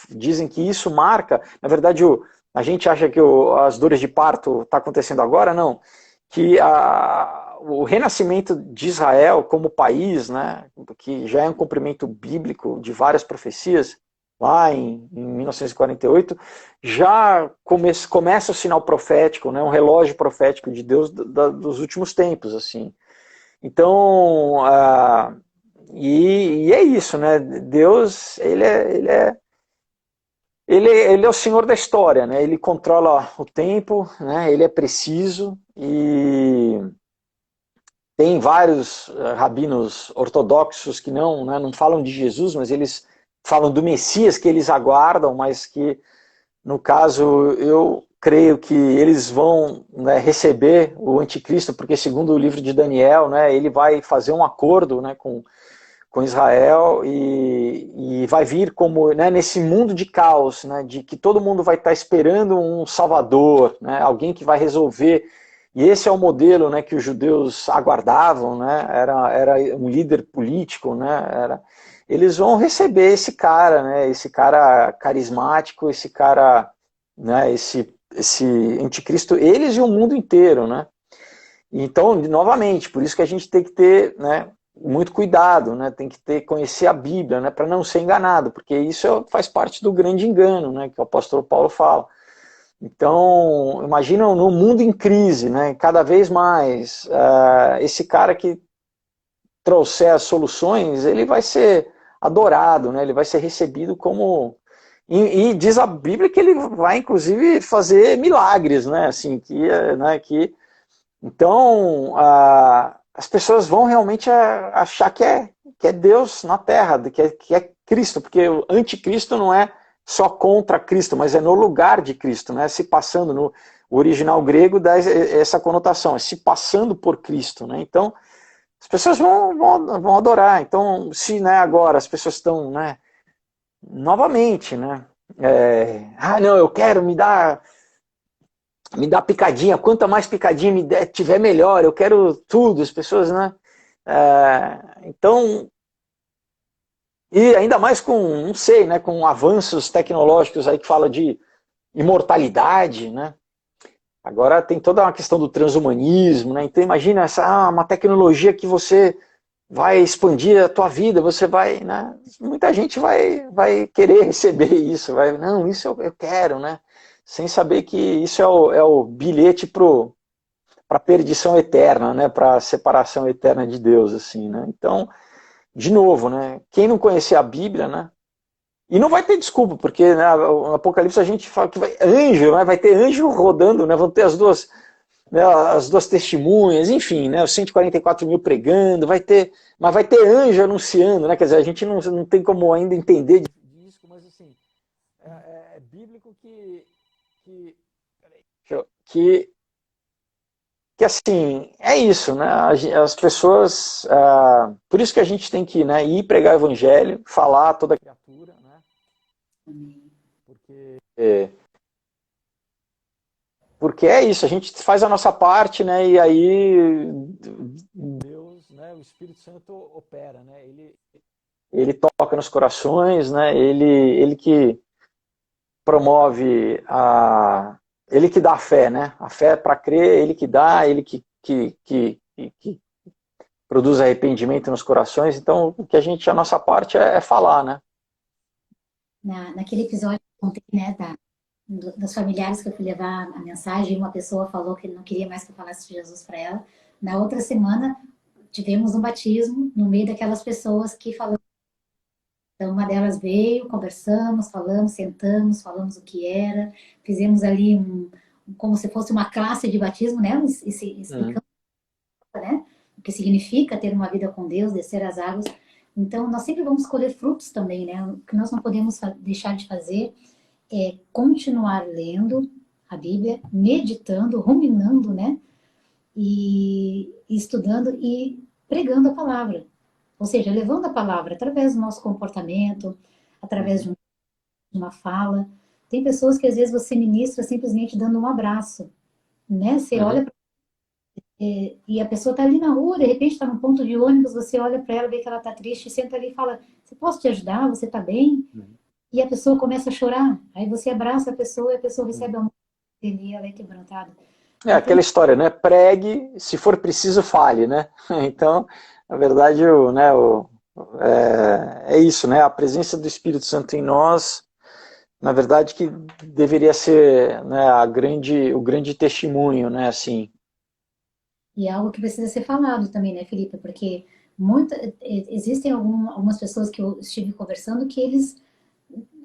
dizem que isso marca, na verdade, a gente acha que as dores de parto está acontecendo agora, não, que o renascimento de Israel como país, né, que já é um cumprimento bíblico de várias profecias, lá em 1948, já começa o sinal profético, né, um relógio profético de Deus dos últimos tempos, assim. Então, e é isso, né? Deus, ele é o Senhor da história, né? Ele controla o tempo, né? Ele é preciso e tem vários rabinos ortodoxos que não falam de Jesus, mas eles falam do Messias que eles aguardam, mas que no caso, eu creio que eles vão, né, receber o anticristo, porque segundo o livro de Daniel, né, ele vai fazer um acordo, né, com Israel e vai vir como, né, nesse mundo de caos, né, de que todo mundo vai estar esperando um salvador, né, alguém que vai resolver. E esse é o modelo, né, que os judeus aguardavam, né, era um líder político, né, eles vão receber esse cara carismático, esse cara, né, esse anticristo, eles e o mundo inteiro, né? Então, novamente, por isso que a gente tem que ter, né, muito cuidado, né? Tem que conhecer a Bíblia, né, para não ser enganado, porque isso faz parte do grande engano, né, que o apóstolo Paulo fala. Então, imagina no mundo em crise, né, cada vez mais, esse cara que trouxer as soluções, ele vai ser adorado, né? Ele vai ser recebido como e diz a Bíblia que ele vai inclusive fazer milagres, né? Assim que então as pessoas vão realmente achar que é Deus na Terra, que é Cristo, porque o anticristo não é só contra Cristo, mas é no lugar de Cristo, né? Se passando, no o original grego dá essa conotação, é se passando por Cristo, né? Então, as pessoas vão adorar. Então, se, né, agora as pessoas estão, né, novamente, né, não, eu quero me dar picadinha, quanto mais picadinha tiver, melhor, eu quero tudo, as pessoas, né, então, e ainda mais com, não sei, né, com avanços tecnológicos aí que fala de imortalidade, né, agora tem toda uma questão do transhumanismo, né, então imagina uma tecnologia que você vai expandir a tua vida, você vai, né, muita gente vai querer receber isso, não, isso eu quero, né, sem saber que isso é o bilhete para a perdição eterna, né, para a separação eterna de Deus, assim, né, então, de novo, né, quem não conhecer a Bíblia, né, e não vai ter desculpa, porque né, no Apocalipse a gente fala que anjo, né, vai ter anjo rodando, né, vão ter as duas testemunhas, enfim, né, os 144 mil pregando, mas vai ter anjo anunciando, né, quer dizer, a gente não tem como ainda entender disso, mas assim, é bíblico que, que assim, é isso, né, as pessoas, por isso que a gente tem que, né, ir pregar o evangelho, falar a toda criatura, né, porque é isso, a gente faz a nossa parte, né, e aí Deus, né, o Espírito Santo opera, né, ele toca nos corações, né, ele que promove ele que dá a fé, né, a fé para crer, ele que dá, ele que produz arrependimento nos corações, então o que a nossa parte é falar, né. Naquele episódio que eu contei, né, dos familiares que eu fui levar a mensagem, uma pessoa falou que não queria mais que eu falasse de Jesus para ela. Na outra semana, tivemos um batismo no meio daquelas pessoas que falaram. Então, uma delas veio, conversamos, falamos, sentamos, falamos o que era, fizemos ali como se fosse uma classe de batismo, né? Explicando, né? O que significa ter uma vida com Deus, descer as águas. Então, nós sempre vamos colher frutos também, né? O que nós não podemos deixar de fazer é continuar lendo a Bíblia, meditando, ruminando, né? E estudando e pregando a palavra. Ou seja, levando a palavra através do nosso comportamento, através de uma fala. Tem pessoas que às vezes você ministra simplesmente dando um abraço, né? Você olha e a pessoa está ali na rua, de repente está num ponto de ônibus, você olha para ela, vê que ela está triste, senta ali e fala: "Você posso te ajudar? Você está bem?" E a pessoa começa a chorar. Aí você abraça a pessoa e a pessoa recebe a mão e ela é quebrantada. É aquela história, né? Pregue, se for preciso, fale, né? Então, na verdade, é isso, né? A presença do Espírito Santo em nós, na verdade, que deveria ser, né, o grande testemunho, né? Assim. E é algo que precisa ser falado também, né, Felipe? Porque existem algumas pessoas que eu estive conversando que eles...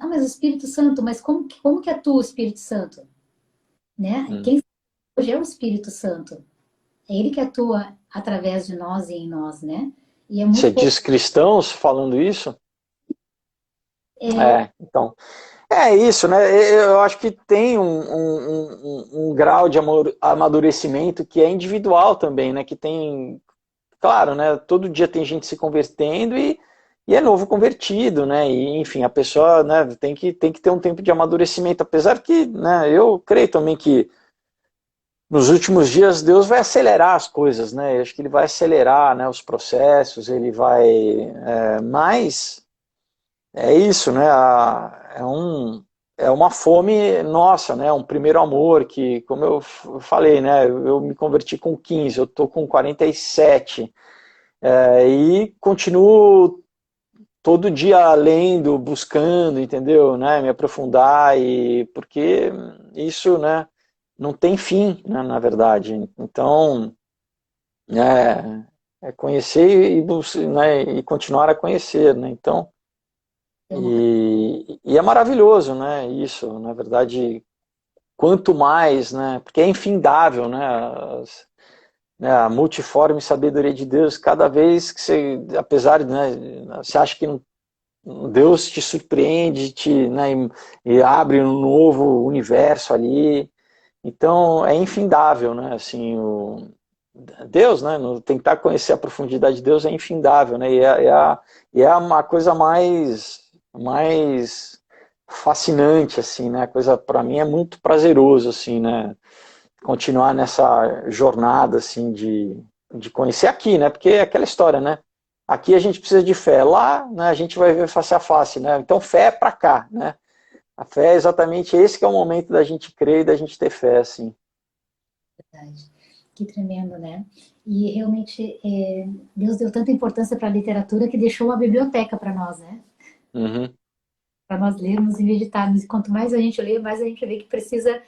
Ah, mas o Espírito Santo, mas como que atua o Espírito Santo? Né? Quem hoje é o Espírito Santo. É ele que atua através de nós e em nós, né? E é Você muito pouco... diz cristãos falando isso? Então, é isso, né? Eu acho que tem um grau de amadurecimento que é individual também, né? Que tem, claro, né? Todo dia tem gente se convertendo e é novo convertido, né? E, enfim, a pessoa, né, tem que ter um tempo de amadurecimento, apesar que, né, eu creio também que nos últimos dias Deus vai acelerar as coisas, né? Eu acho que ele vai acelerar, né, os processos, ele vai... mas é isso, né? É uma fome nossa, né? Um primeiro amor que, como eu falei, né? Eu me converti com 15, eu tô com 47. E continuo todo dia lendo, buscando, entendeu? Né? Me aprofundar, porque isso, né, não tem fim, né, na verdade. Então, é conhecer né, e continuar a conhecer, né? Então, e é maravilhoso, né? Isso, na verdade, quanto mais, né? Porque é infindável, né? A multiforme sabedoria de Deus, cada vez que você, apesar de, né, você acha que não Deus te surpreende, né, e abre um novo universo ali. Então é infindável, né? Assim, Deus, né? Tentar conhecer a profundidade de Deus é infindável, né? E é uma coisa mais fascinante, assim, né? Coisa para mim é muito prazeroso, assim, né? Continuar nessa jornada, assim, de conhecer aqui, né? Porque é aquela história, né? Aqui a gente precisa de fé, lá, né, a gente vai ver face a face, né? Então fé é para cá, né? A fé é exatamente esse que é o momento da gente crer e da gente ter fé, assim. Verdade. Que tremendo, né? E realmente Deus deu tanta importância para a literatura que deixou uma biblioteca para nós, né? Uhum. Para nós lermos e meditarmos. E quanto mais a gente lê, mais a gente vê que precisa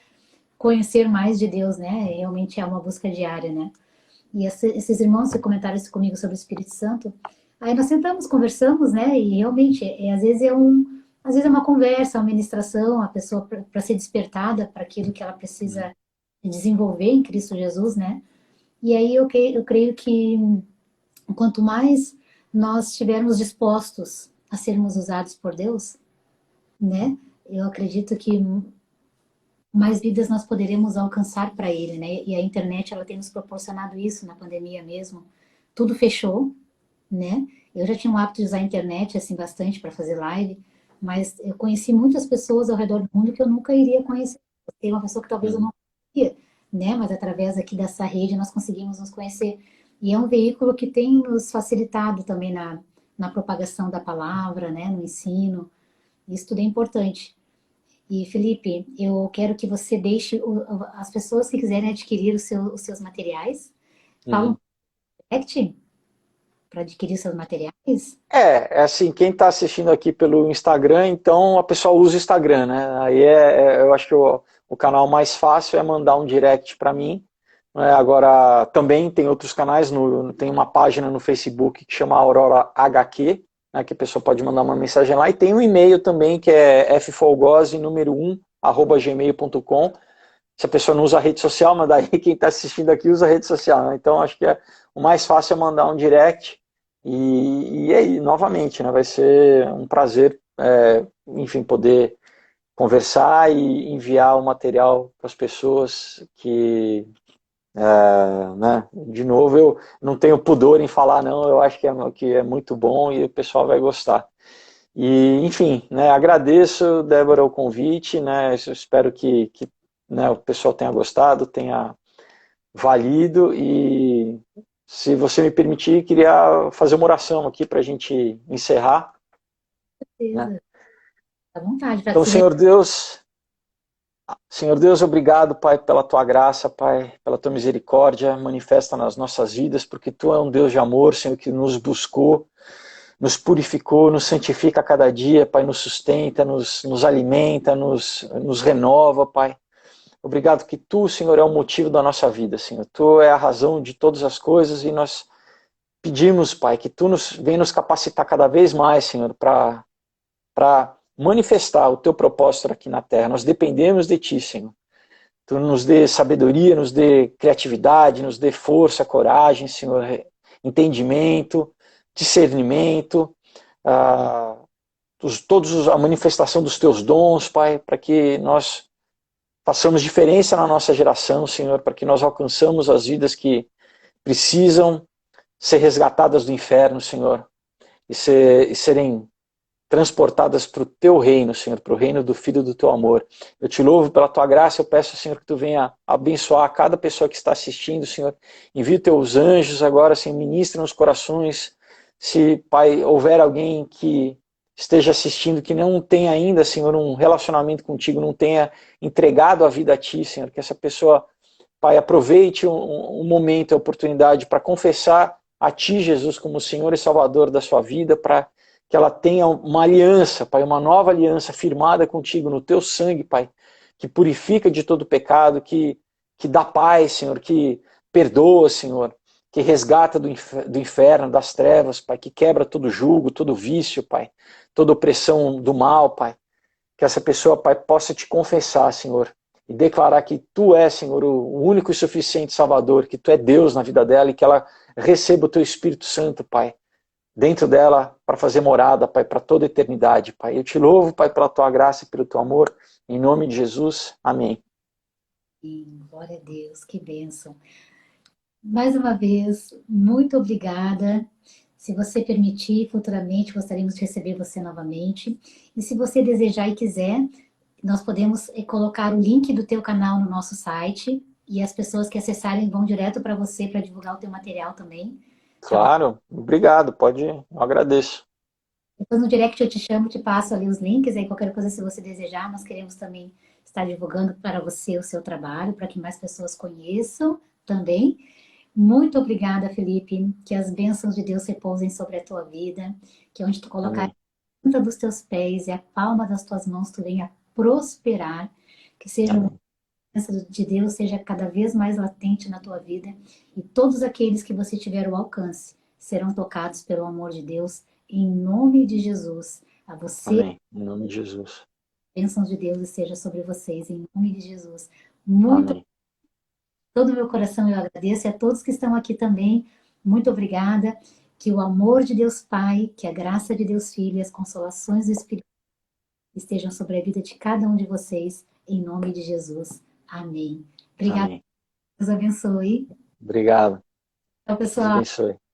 conhecer mais de Deus, né? Realmente é uma busca diária, né? E esses irmãos que comentaram isso comigo sobre o Espírito Santo, aí nós sentamos, conversamos, né? E realmente, às vezes é uma conversa, uma ministração, a pessoa para ser despertada para aquilo que ela precisa desenvolver em Cristo Jesus, né? E aí eu creio que quanto mais nós estivermos dispostos a sermos usados por Deus, né? Eu acredito que mais vidas nós poderemos alcançar para Ele, né? E a internet ela tem nos proporcionado isso na pandemia mesmo. Tudo fechou, né? Eu já tinha o hábito de usar a internet assim bastante para fazer live, mas eu conheci muitas pessoas ao redor do mundo que eu nunca iria conhecer. Tem uma pessoa que talvez eu Uhum. não conhecia, né? Mas através aqui dessa rede nós conseguimos nos conhecer. E é um veículo que tem nos facilitado também na propagação da palavra, né? No ensino. Isso tudo é importante. E Felipe, eu quero que você deixe as pessoas que quiserem adquirir os seus materiais, falam Uhum. direct para adquirir os seus materiais. É assim, quem está assistindo aqui pelo Instagram, então a pessoa usa o Instagram, né? Aí eu acho que o canal mais fácil é mandar um direct para mim. Né? Agora, também tem outros canais, tem uma página no Facebook que chama Aurora HQ, né, que a pessoa pode mandar uma mensagem lá, e tem um e-mail também que é ffolgose, número 1, @gmail.com. Se a pessoa não usa a rede social, mas daí quem está assistindo aqui usa a rede social, né? Então acho que o mais fácil é mandar um direct e aí, novamente, né, vai ser um prazer, enfim, poder conversar e enviar o material para as pessoas né, de novo, eu não tenho pudor em falar não, eu acho que é muito bom e o pessoal vai gostar. E, enfim, né, agradeço, Débora, o convite, né, eu espero que né, o pessoal tenha gostado, tenha valido e, se você me permitir, queria fazer uma oração aqui para a gente encerrar. Né? Certeza, à vontade para Então, se Senhor Deus, obrigado, Pai, pela tua graça, Pai, pela tua misericórdia, manifesta nas nossas vidas, porque tu é um Deus de amor, Senhor, que nos buscou, nos purificou, nos santifica a cada dia, Pai, nos sustenta, nos alimenta, nos renova, Pai. Obrigado que tu, Senhor, é o motivo da nossa vida, Senhor. Tu é a razão de todas as coisas e nós pedimos, Pai, que tu venha nos capacitar cada vez mais, Senhor, para manifestar o teu propósito aqui na terra. Nós dependemos de ti, Senhor. Tu nos dê sabedoria, nos dê criatividade, nos dê força, coragem, Senhor, entendimento, discernimento, todos a manifestação dos teus dons, Pai, para que nós façamos diferença na nossa geração, Senhor, para que nós alcançamos as vidas que precisam ser resgatadas do inferno, Senhor, e serem transportadas para o teu reino, Senhor, para o reino do Filho do teu amor. Eu te louvo pela tua graça, eu peço, Senhor, que tu venha abençoar cada pessoa que está assistindo, Senhor. Envie teus anjos agora, Senhor, ministra nos corações. Se, Pai, houver alguém que esteja assistindo que não tem ainda, Senhor, um relacionamento contigo, não tenha entregado a vida a ti, Senhor, que essa pessoa, Pai, aproveite um momento, a oportunidade para confessar a ti, Jesus, como Senhor e Salvador da sua vida, para que ela tenha uma aliança, Pai, uma nova aliança firmada contigo no teu sangue, Pai, que purifica de todo pecado, que dá paz, Senhor, que perdoa, Senhor, que resgata do inferno, das trevas, Pai, que quebra todo jugo, todo vício, Pai, toda opressão do mal, Pai. Que essa pessoa, Pai, possa te confessar, Senhor, e declarar que tu és, Senhor, o único e suficiente Salvador, que tu é Deus na vida dela e que ela receba o teu Espírito Santo, Pai, dentro dela para fazer morada, Pai, para toda a eternidade, Pai. Eu te louvo, Pai, pela tua graça e pelo teu amor. Em nome de Jesus. Amém. Glória a Deus, que bênção. Mais uma vez, muito obrigada. Se você permitir, futuramente gostaríamos de receber você novamente. E se você desejar e quiser, nós podemos colocar o link do teu canal no nosso site e as pessoas que acessarem vão direto para você para divulgar o teu material também. Tá bom? Claro, obrigado, pode ir, eu agradeço. Depois no direct eu te chamo, te passo ali os links, aí qualquer coisa se você desejar, nós queremos também estar divulgando para você o seu trabalho, para que mais pessoas conheçam também. Muito obrigada, Felipe, que as bênçãos de Deus repousem sobre a tua vida, que onde tu colocar a Amém. planta dos teus pés e a palma das tuas mãos tu venha prosperar, que seja uma Amém. bênção de Deus seja cada vez mais latente na tua vida e todos aqueles que você tiver o alcance serão tocados pelo amor de Deus em nome de Jesus. A você, Amém. Em nome de Jesus. bênçãos de Deus esteja sobre vocês em nome de Jesus. Muito Amém. todo o meu coração eu agradeço e a todos que estão aqui também. Muito obrigada. Que o amor de Deus Pai, que a graça de Deus Filho e as consolações do Espírito estejam sobre a vida de cada um de vocês, em nome de Jesus. Amém. Obrigada. Amém. Deus abençoe. Obrigado. Tchau, Deus pessoal. abençoe.